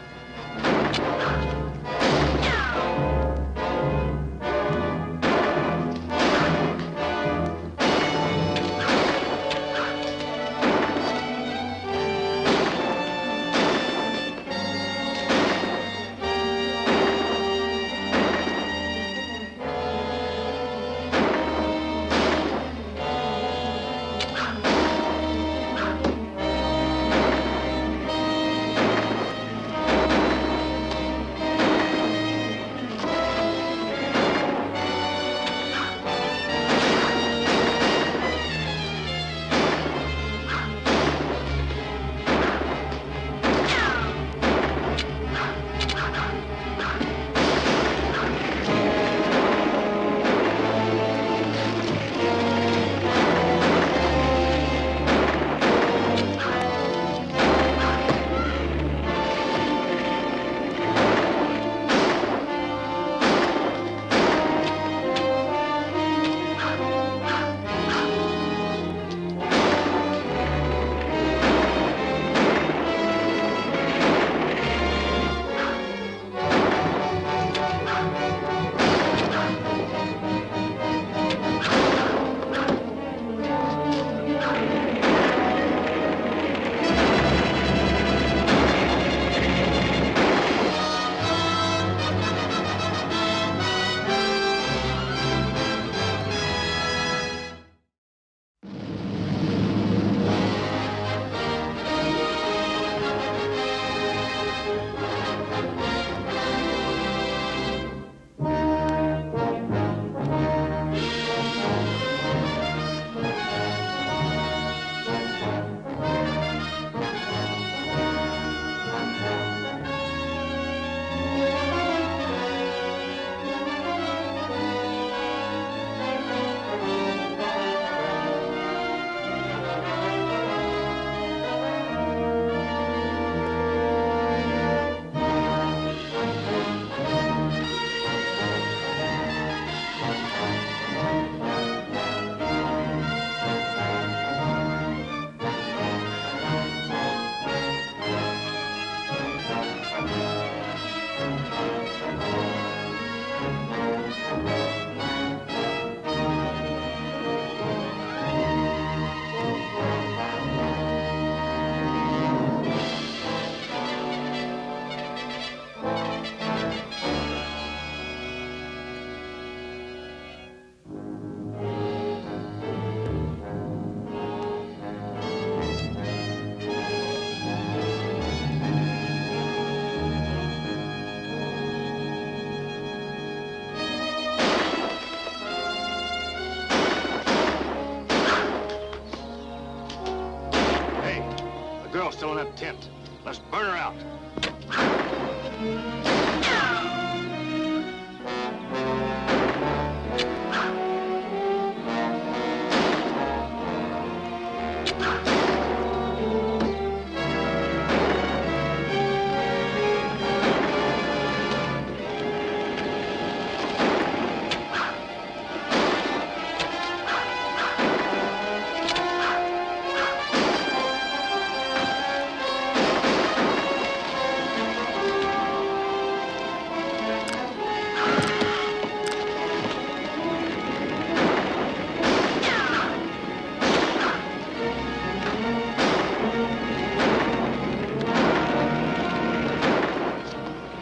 Girl's still in that tent. Let's burn her out.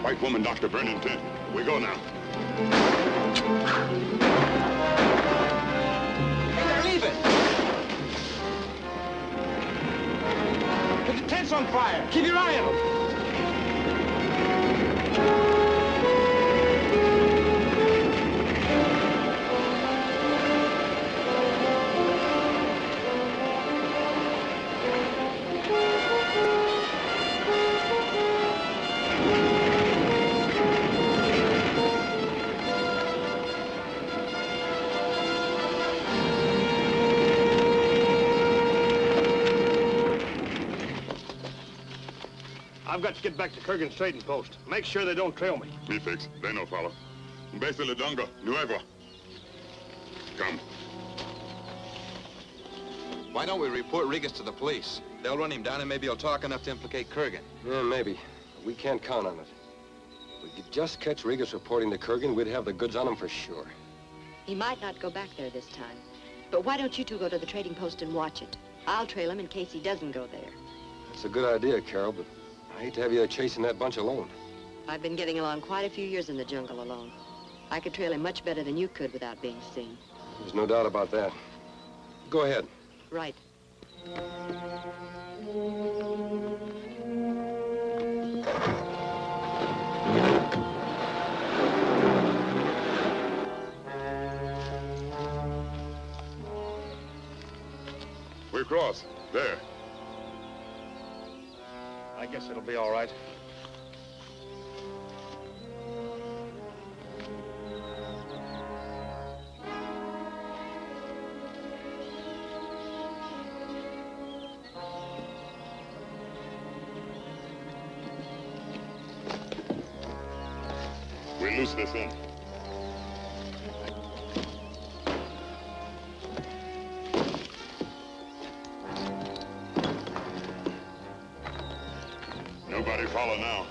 White woman, Dr. Vernon tent. We go now. Hey, they're leaving. The tent's on fire. Keep your eye on them. I've got to get back to Kurgan's trading post. Make sure they don't trail me. Me fix. They no follow. Base de la Donga, Nuevo. Come. Why don't we report Rigas to the police? They'll run him down and maybe he'll talk enough to implicate Kurgan. Yeah, maybe. We can't count on it. If we could just catch Rigas reporting to Kurgan, we'd have the goods on him for sure. He might not go back there this time. But why don't you two go to the trading post and watch it? I'll trail him in case he doesn't go there. It's a good idea, Carol, but I hate to have you chasing that bunch alone. I've been getting along quite a few years in the jungle alone. I could trail him much better than you could without being seen. There's no doubt about that. Go ahead. Right. We cross. There. I guess it'll be all right. We loose this in. Nobody follow now.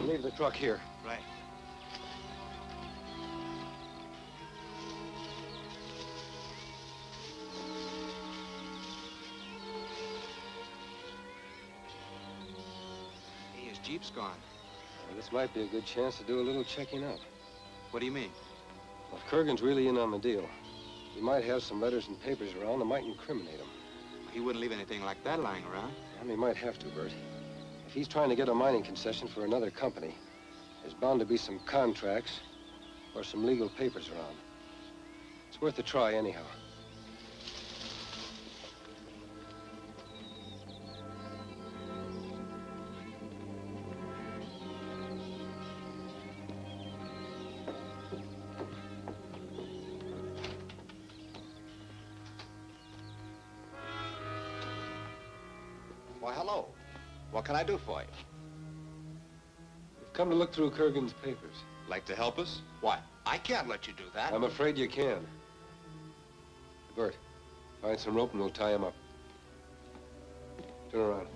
Leave the truck here. Right. Hey, his Jeep's gone. Well, this might be a good chance to do a little checking up. What do you mean? Well, if Kurgan's really in on the deal, he might have some letters and papers around that might incriminate him. He wouldn't leave anything like that lying around. And he might have to, Bert. If he's trying to get a mining concession for another company, there's bound to be some contracts or some legal papers around. It's worth a try anyhow. Why, hello. What can I do for you? We've come to look through Kurgan's papers. Like to help us? Why, I can't let you do that. I'm afraid you can. Bert, find some rope and we'll tie him up. Turn around.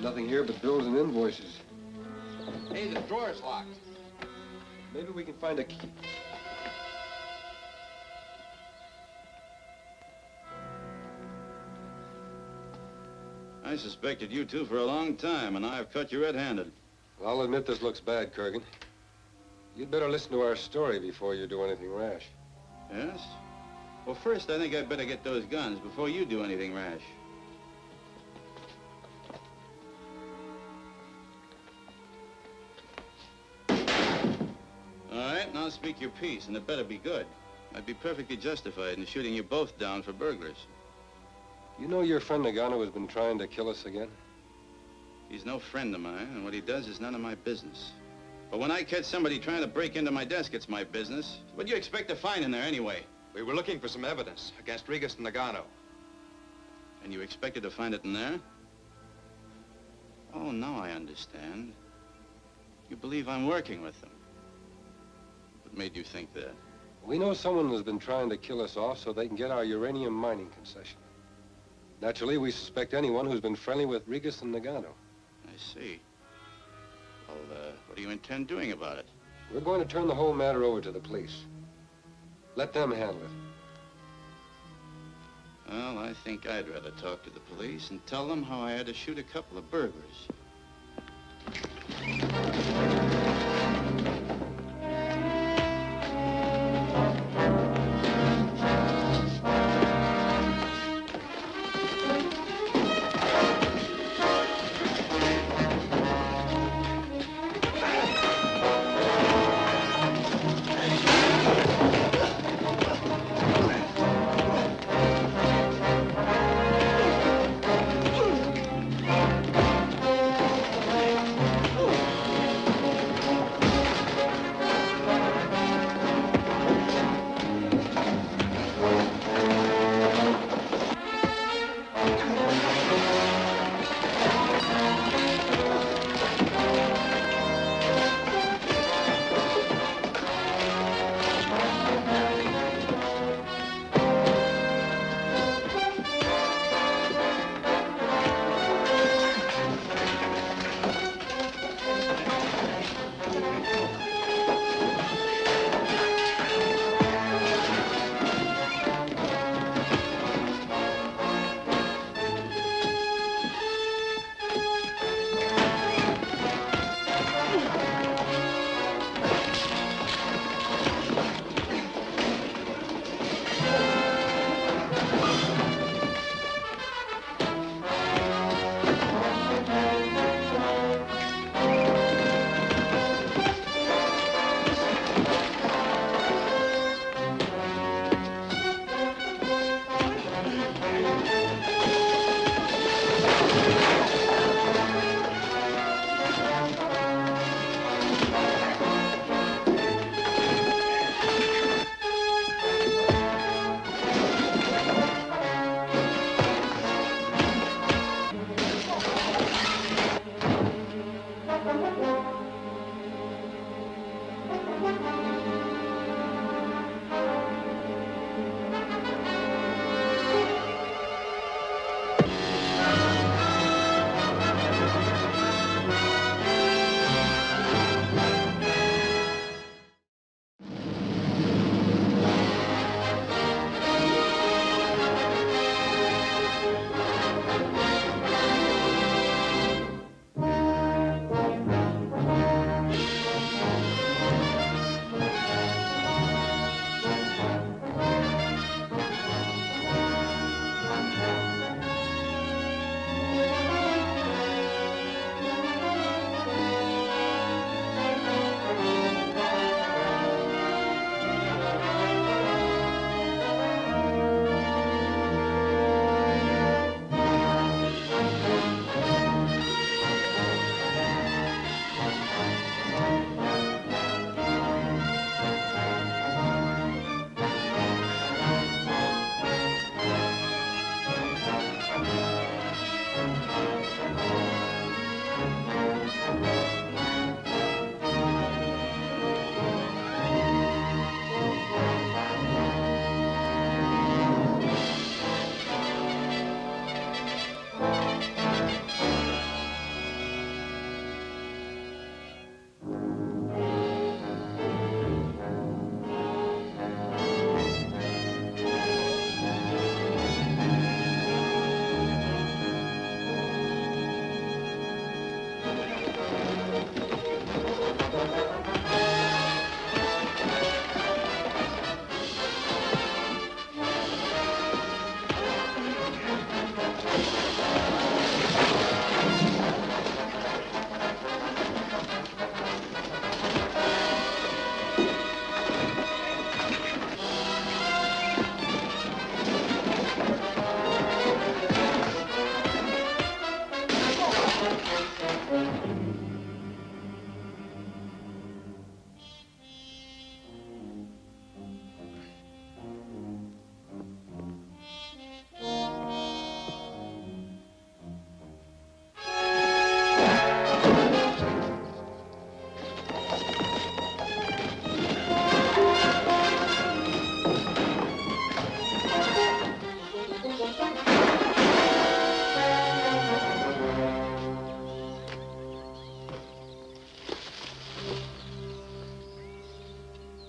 Nothing here but bills and invoices. Hey, the drawer's locked. Maybe we can find a key. I suspected you two for a long time, and I've caught you red-handed. Well, I'll admit this looks bad, Kurgan. You'd better listen to our story before you do anything rash. Yes? Well, first, I think I'd better get those guns before you do anything rash. All right, now speak your piece, and it better be good. I'd be perfectly justified in shooting you both down for burglars. You know your friend Nagano has been trying to kill us again? He's no friend of mine, and what he does is none of my business. But when I catch somebody trying to break into my desk, it's my business. What do you expect to find in there anyway? We were looking for some evidence against Rigas and Nagano. And you expected to find it in there? Oh, now I understand. You believe I'm working with them. What made you think that? We know someone has been trying to kill us off so they can get our uranium mining concession. Naturally, we suspect anyone who's been friendly with Rigas and Nagano. I see. Well, what do you intend doing about it? We're going to turn the whole matter over to the police. Let them handle it. Well, I think I'd rather talk to the police and tell them how I had to shoot a couple of burglars.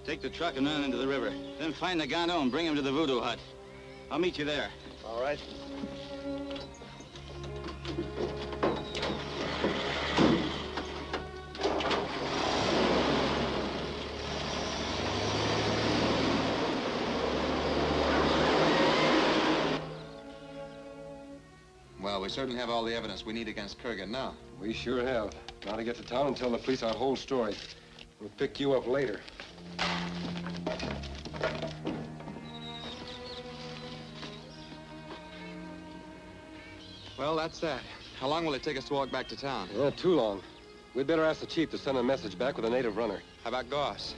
Take the truck and run into the river. Then find the Gano and bring him to the voodoo hut. I'll meet you there. All right. Well, we certainly have all the evidence we need against Kurgan now. We sure have. Not to get to town and tell the police our whole story. We'll pick you up later. Well, that's that. How long will it take us to walk back to town? Not too long. We'd better ask the chief to send a message back with a native runner. How about Goss?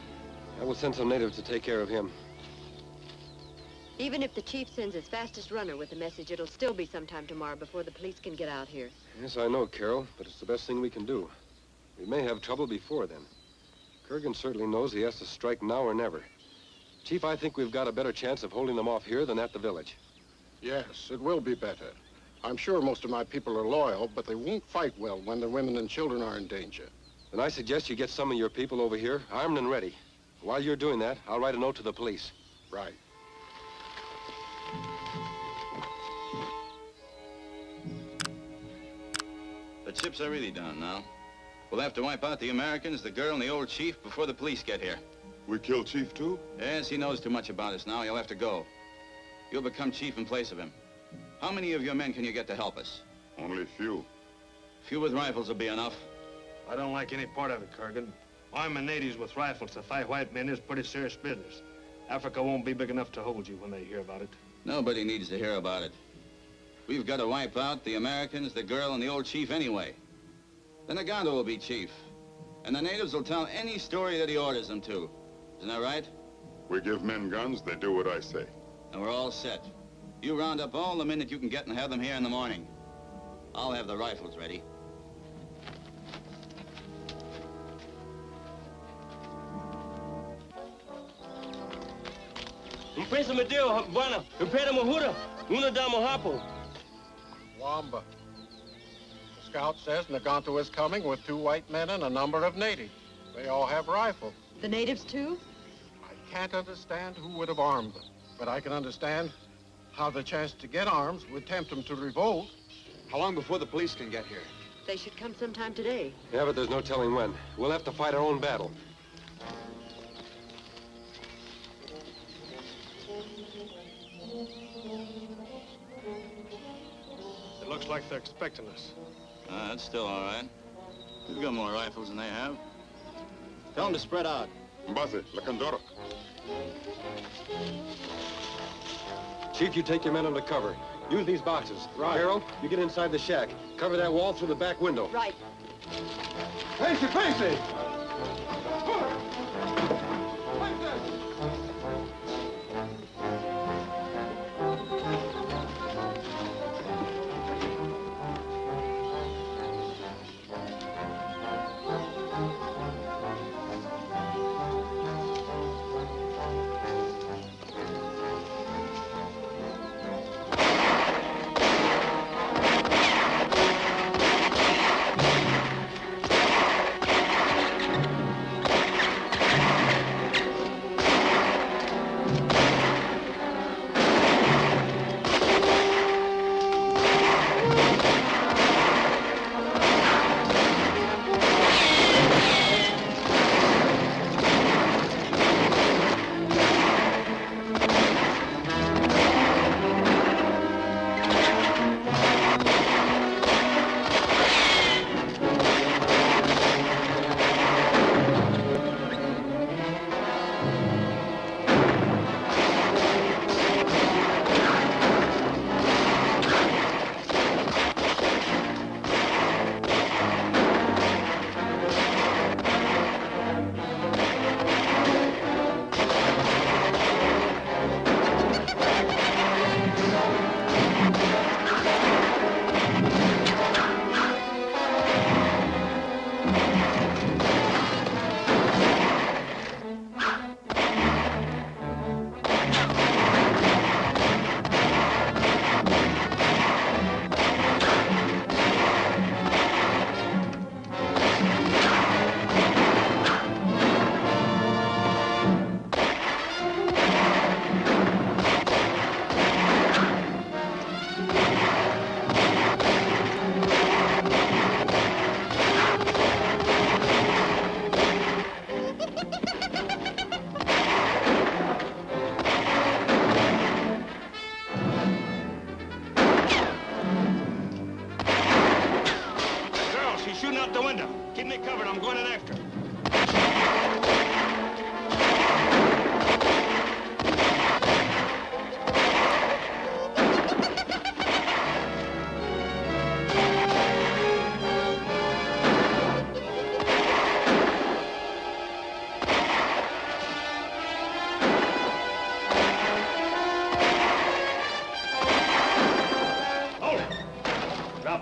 I will send some natives to take care of him. Even if the chief sends his fastest runner with the message, it'll still be sometime tomorrow before the police can get out here. Yes, I know, Carol, but it's the best thing we can do. We may have trouble before then. Kurgan certainly knows he has to strike now or never. Chief, I think we've got a better chance of holding them off here than at the village. Yes, it will be better. I'm sure most of my people are loyal, but they won't fight well when their women and children are in danger. Then I suggest you get some of your people over here, armed and ready. While you're doing that, I'll write a note to the police. Right. The chips are really down now. We'll have to wipe out the Americans, the girl, and the old chief before the police get here. We kill Chief, too? Yes, he knows too much about us now. He'll have to go. You'll become chief in place of him. How many of your men can you get to help us? Only few. Few with rifles will be enough. I don't like any part of it, Kurgan. Arming natives with rifles to fight white men is pretty serious business. Africa won't be big enough to hold you when they hear about it. Nobody needs to hear about it. We've got to wipe out the Americans, the girl, and the old chief anyway. Then Nagando will be chief. And the natives will tell any story that he orders them to. Isn't that right? We give men guns, they do what I say. And we're all set. You round up all the men that you can get and have them here in the morning. I'll have the rifles ready. Prince Medeo, bueno, Impera Mahura, Una Damo Hapo. Wamba. The scout says Naganto is coming with 2 white men and a number of natives. They all have rifles. The natives, too? I can't understand who would have armed them, but I can understand how the chance to get arms would tempt them to revolt. How long before the police can get here? They should come sometime today. Yeah, but there's no telling when. We'll have to fight our own battle. It looks like they're expecting us. That's still all right. We've got more rifles than they have. Tell them to spread out. Base, la Candora. Chief, you take your men under cover. Use these boxes. Right. Carol, you get inside the shack. Cover that wall through the back window. Right. Pacey, Pacey!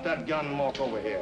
that gun and walk over here.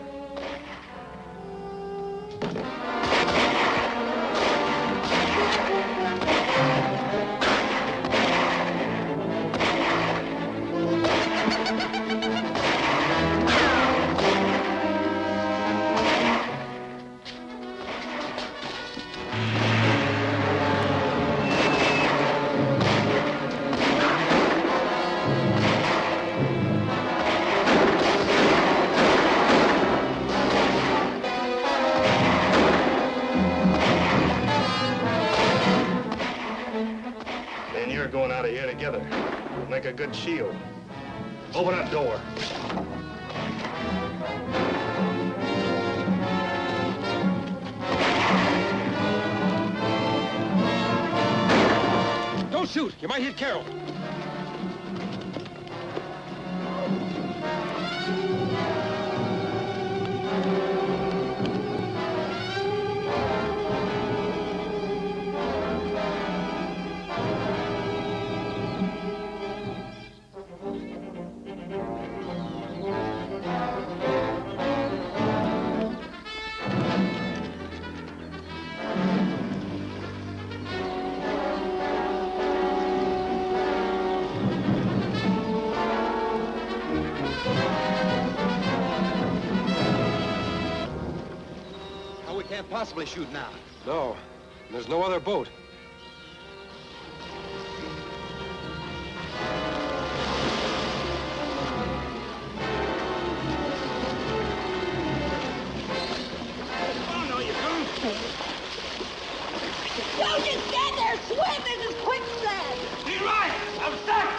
Going out of here together. We'll make a good shield. Open that door. Don't shoot. You might hit Carol. possibly shoot now? No, there's no other boat. Don't just stand there, swim! This is quicksand! He's right! I'm stuck!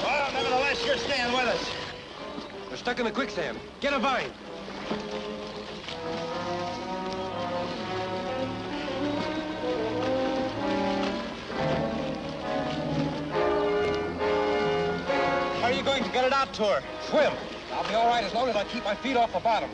Well, nevertheless, you're staying with us. We're stuck in the quicksand. Get a vine. How are you going to get it out to her? Swim. I'll be all right as long as I keep my feet off the bottom.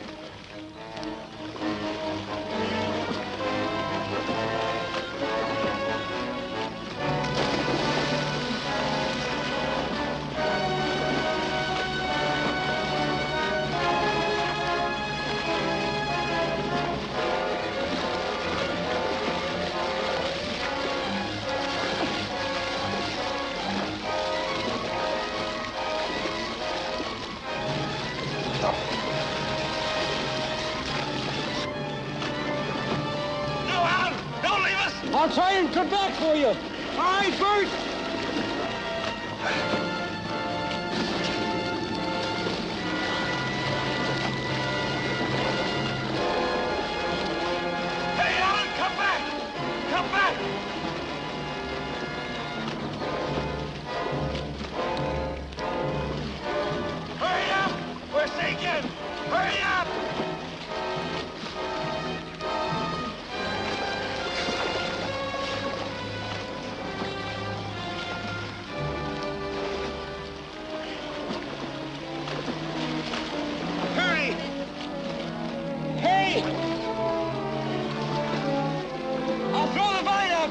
I'll try and come back for you. All right, Bert. Hey, Alan, come back. Come back. Hurry up. We're sinking. Hurry up.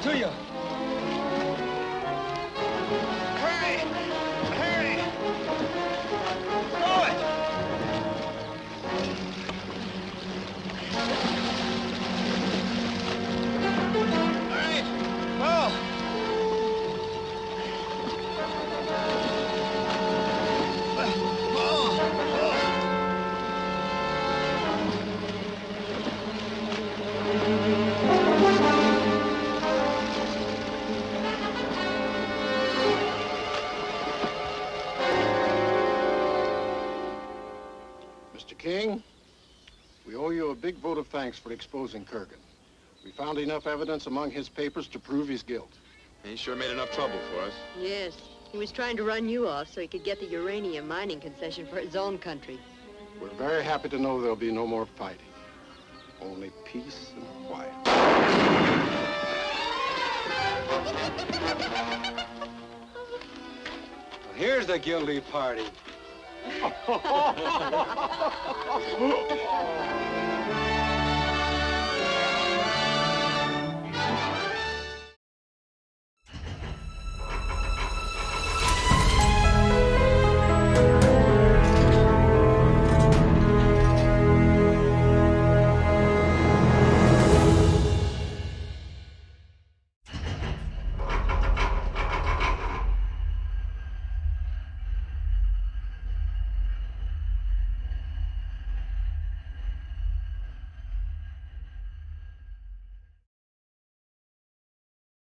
To you. Hurry! Hurry! Throw it! All right. Oh. King, we owe you a big vote of thanks for exposing Kurgan. We found enough evidence among his papers to prove his guilt. He sure made enough trouble for us. Yes. He was trying to run you off so he could get the uranium mining concession for his own country. We're very happy to know there'll be no more fighting. Only peace and quiet. Here's the guilty party.